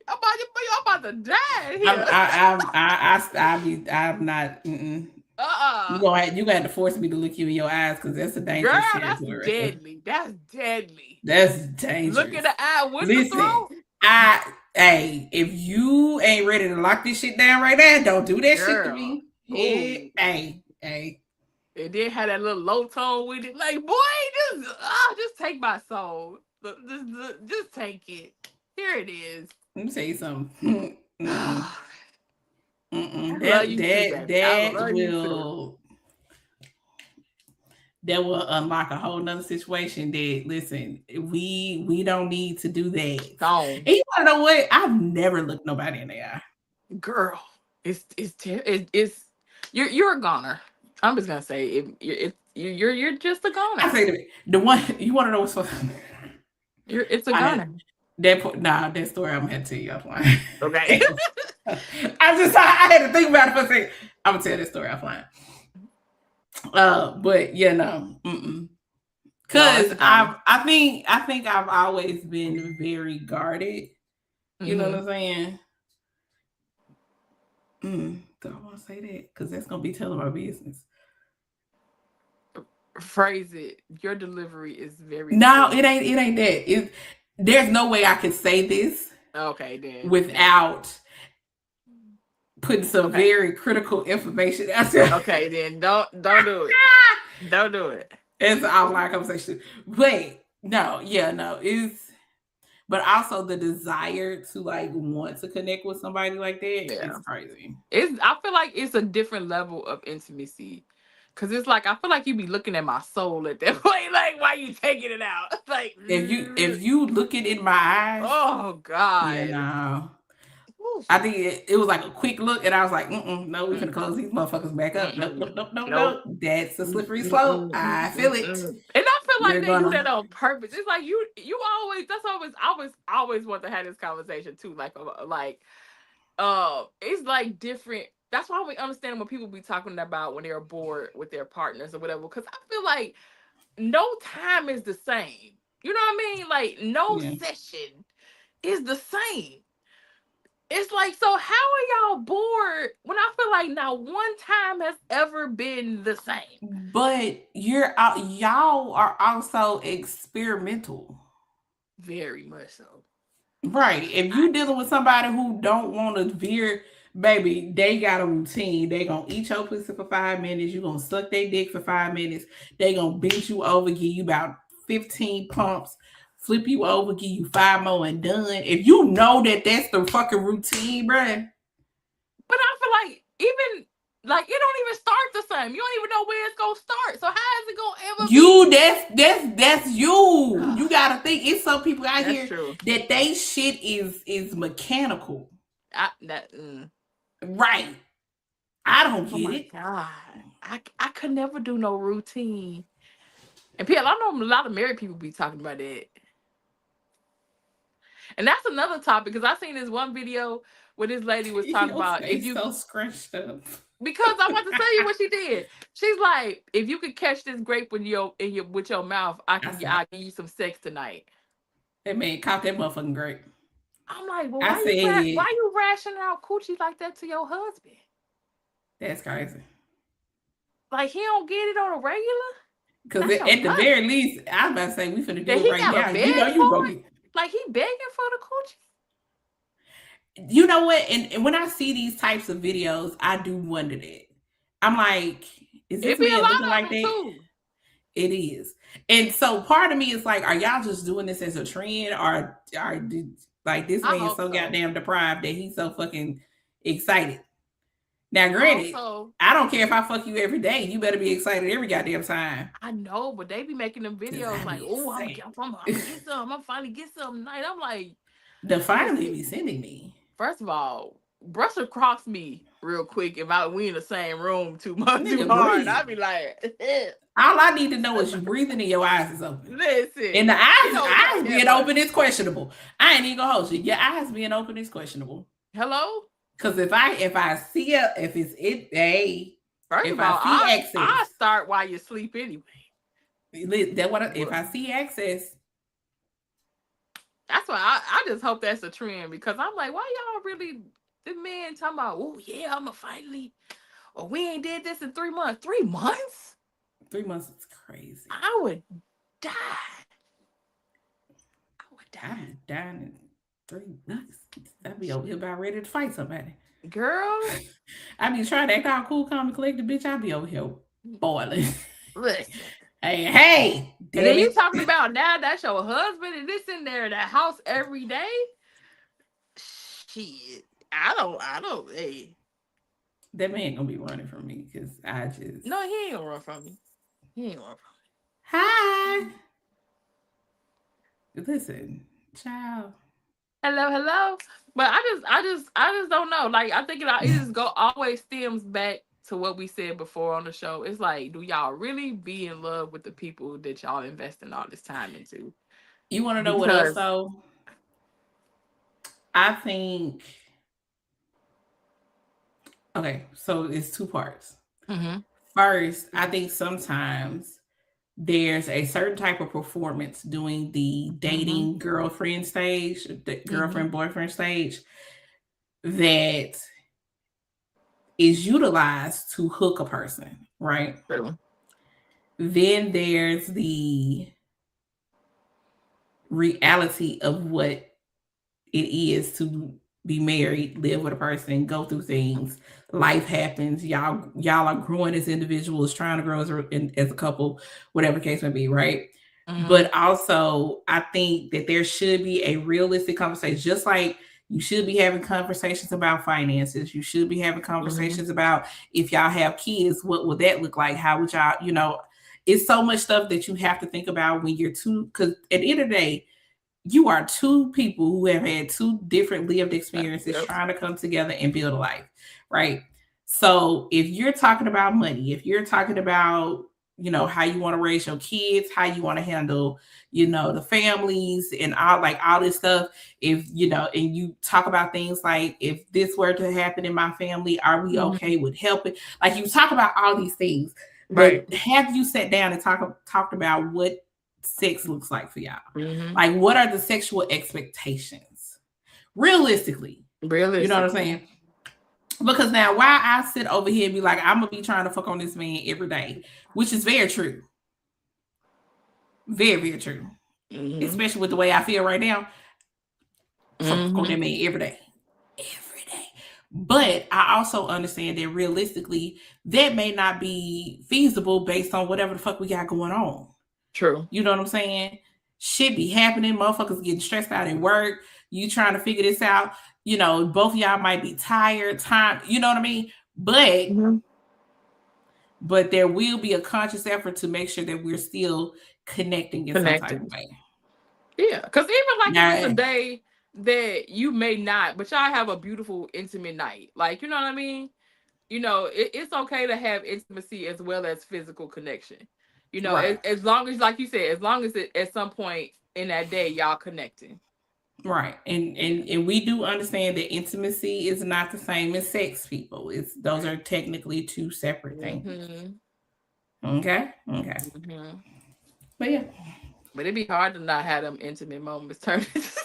I'm about to die here. I'm not. You gonna have to force me to look you in your eyes because that's a dangerous. Girl, that's deadly. That's deadly. That's dangerous. Look in the eye with the throat. Hey, if you ain't ready to lock this shit down right now, don't do that shit to me. Hey. It did have that little low tone with it. Like, boy, just take my soul. Just take it. Here it is. Let me tell you something. That will unlock a whole nother situation that, listen, we don't need to do that. Don't. And you want to know what? I've never looked nobody in the eye. Girl, you're a goner. I'm just gonna say you're just a goner. I say the one you want to know what's funny? It's a goner. That story I'm gonna have to tell you offline. Okay. I had to think about it for a second. I'm gonna tell this story offline. But yeah, no. Cause I think I've always been very guarded. You know what I'm saying? Do I want to say that? Because that's gonna be telling my business. Phrase it. Your delivery is very No, it ain't that. There's no way I could say this without putting some very critical information out there. Okay, then don't do it. Don't do it. It's an offline conversation. But but also the desire to like want to connect with somebody like that is crazy. I feel like it's a different level of intimacy. Cause it's like I feel like you be looking at my soul at that point. Like, why you taking it out? Like if you looking in my eyes, oh God. Yeah, no. I think it was like a quick look, and I was like, no, we finna close these motherfuckers back up. Nope. That's a slippery slope. I feel it. And I feel like they do that on purpose. It's like you always want to have this conversation too. It's like different. That's why we understand when people be talking about when they're bored with their partners or whatever. Because I feel like no time is the same. You know what I mean? Like no session is the same. It's like, so how are y'all bored when I feel like not one time has ever been the same? But y'all are also experimental. Very much so. Right. If you dealing with somebody who don't want to veer, baby, they got a routine. They gonna eat your pussy for 5 minutes. You gonna suck their dick for 5 minutes. They gonna bend you over, give you about 15 pumps, flip you over, give you 5 more and done. If you know that that's the fucking routine, bruh. But I feel like even like it don't even start the same. You don't even know where it's gonna start. So how is it gonna ever be? That's you. You gotta think it's some people out here that they shit is mechanical. Right. I don't get it. God. I could never do no routine. And people, I know a lot of married people be talking about that. And that's another topic because I seen this one video when this lady was talking about if you so scrunched up. because I'm about to tell you what she did. She's like, if you could catch this grape with your mouth, I'll give you some sex tonight. That man caught that motherfucking grape. I'm like, well, I why you rationing out coochie like that to your husband? That's crazy. Like he don't get it on a regular? Because at the very least, I was about to say we finna do it right now. You know you gonna get. Like he begging for the coochie. You know what? And when I see these types of videos, I do wonder that. I'm like, is this man looking like that? Too. It is. And so part of me is like, are y'all just doing this as a trend, or like this man is so goddamn deprived that he's so fucking excited? Now, granted, I don't care if I fuck you every day. You better be excited every goddamn time. I know, but they be making them videos like, oh, I'm gonna get some. I'm finally get some tonight. I'm like, the finally be sending me. First of all, brush across me real quick if we in the same room too hard. I'd be like, all I need to know is you breathing and your eyes is open. Listen, and the eyes being open is questionable. I ain't even gonna hold you. Your eyes being open is questionable. Hello. Because if I see it, if it's it, hey. First of all, I start while you sleep anyway. If I see access. That's why I just hope that's a trend, because I'm like, why y'all really the men talking about, oh yeah, I'ma finally, or we ain't did this in 3 months. 3 months? 3 months is crazy. I would die. I'm dying in 3 weeks. I'd be over here about ready to fight somebody. Girl. I be trying to act all cool, calm, and collected, bitch. I be over here boiling. Listen. Hey. And then you talking about now that's your husband and this in there, that house every day? Shit. I don't, hey. That man gonna be running from me because I just. No, he ain't gonna run from me. He ain't gonna run from me. Hi. Listen, child. Hello. But I just don't know. Like, I think it just always stems back to what we said before on the show. It's like, do y'all really be in love with the people that y'all investing all this time into? You want to know what else though? I think. Okay, so it's 2 parts. Mm-hmm. First, I think sometimes there's a certain type of performance doing the dating girlfriend stage, the girlfriend boyfriend stage, that is utilized to hook a person, right? True. Then there's the reality of what it is to be married, live with a person, go through things. Life happens. Y'all are growing as individuals, trying to grow as a couple, whatever case may be, right? Mm-hmm. But also, I think that there should be a realistic conversation, just like you should be having conversations about finances. You should be having conversations about if y'all have kids, what would that look like? How would y'all, it's so much stuff that you have to think about when you're because at the end of the day, you are 2 people who have had 2 different lived experiences trying to come together and build a life, right? So if you're talking about money, if you're talking about, how you want to raise your kids, how you want to handle, the families and all this stuff, if, and you talk about things like, if this were to happen in my family, are we okay with helping? Like you talk about all these things, but have you sat down and talked about what sex looks like for y'all? Like, what are the sexual expectations realistically? You know what I'm saying? Because now why I sit over here and be like, I'm gonna be trying to fuck on this man every day, which is very true, very, very true, especially with the way I feel right now. Fuck on that man every day. But I also understand that realistically that may not be feasible based on whatever the fuck we got going on. True. You know what I'm saying? Shit be happening. Motherfuckers getting stressed out at work. You trying to figure this out. Both of y'all might be tired. You know what I mean? But there will be a conscious effort to make sure that we're still connecting in some type of way. Yeah, because even like it's a day that you may not, but y'all have a beautiful, intimate night. Like, you know what I mean? It's okay to have intimacy as well as physical connection. As long as, like you said, as long as at some point in that day y'all connecting. Right. And we do understand that intimacy is not the same as sex, people. Those are technically two separate things. Okay. Okay. But yeah. But it'd be hard to not have them intimate moments turn into something.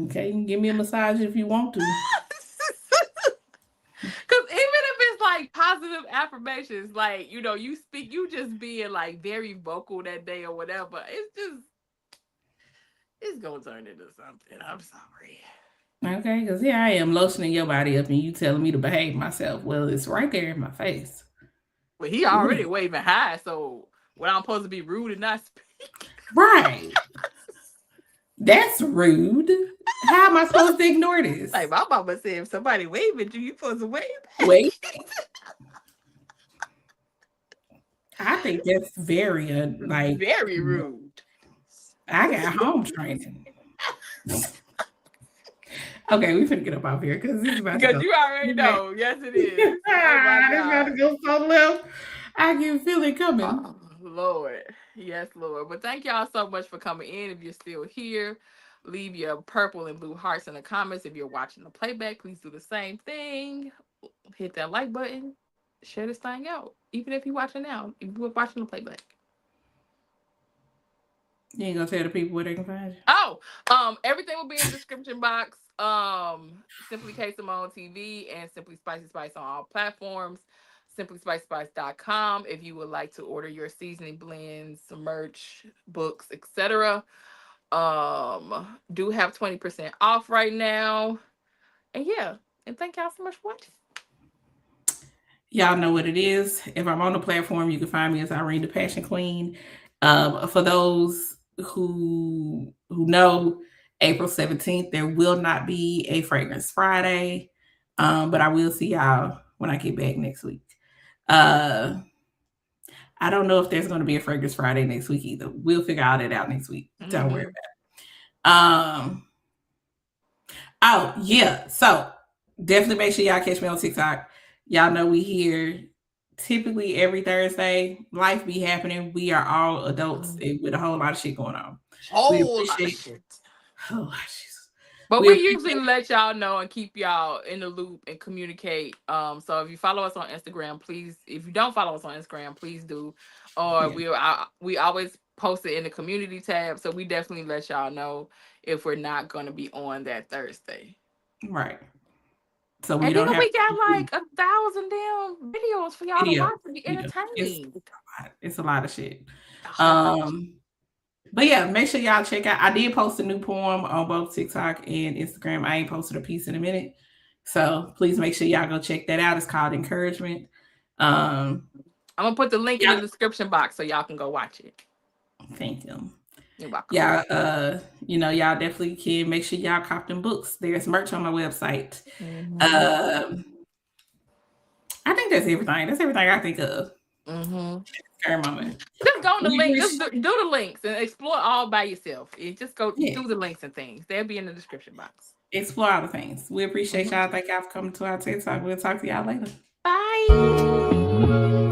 Okay, you can give me a massage if you want to. Because even if it's like positive affirmations, like, you know, you just being like very vocal that day or whatever, it's gonna turn into something. I'm sorry. Okay, because here I am lotioning your body up and you telling me to behave myself. Well, it's right there in my face. But he already waving high, so what, I'm supposed to be rude and not speak? Right. That's rude. How am I supposed to ignore this? Like my mama said, if somebody wave at you, you supposed to wave back. Wait. I think that's very very rude. I got home training. Okay, we finna get up off here because this is about to go. Because you already know. Yes, it is. It's about to go so left. I can feel it coming. Oh, Lord. Yes, Lord. But thank y'all so much for coming in. If you're still here, leave your purple and blue hearts in the comments. If you're watching the playback, please do the same thing. Hit that like button. Share this thing out. Even if you're watching now. If you're watching the playback. You ain't gonna tell the people where they can find you? Oh, everything will be in the description box. Simply K Simone TV and Simply Spicy Spice on all platforms. SimplySpiceSpice.com if you would like to order your seasoning blends, merch, books, etc. Do have 20% off right now. And yeah, and thank y'all so much for watching. Y'all know what it is. If I'm on the platform, you can find me as Irene the Passion Queen. For those who know, April 17th, there will not be a Fragrance Friday. But I will see y'all when I get back next week. I don't know if there's going to be a Fragrance Friday next week either. We'll figure all that out next week. Don't worry about it. Oh, yeah. So definitely make sure y'all catch me on TikTok. Y'all know we here typically every Thursday. Life be happening. We are all adults with a whole lot of shit going on. Whole lot of shit. Oh, Jesus. But we usually let y'all know and keep y'all in the loop and communicate. So if you follow us on Instagram, please. If you don't follow us on Instagram, please do. Or we always post it in the community tab. So we definitely let y'all know if we're not going to be on that Thursday. Right. So we got like 1,000 damn videos for y'all to watch to be entertained. It's a lot of shit. But yeah, make sure y'all check out. I did post a new poem on both TikTok and Instagram. I ain't posted a piece in a minute. So please make sure y'all go check that out. It's called Encouragement. I'm going to put the link in the description box so y'all can go watch it. Thank you. You're welcome. Yeah, y'all definitely can make sure y'all cop them books. There's merch on my website. I think that's everything. That's everything I think of. Moment. Just go on the link. Just do the links and explore all by yourself. And just go do the links and things. They'll be in the description box. Explore all the things. We appreciate y'all. Thank y'all for coming to our TikTok. We'll talk to y'all later. Bye.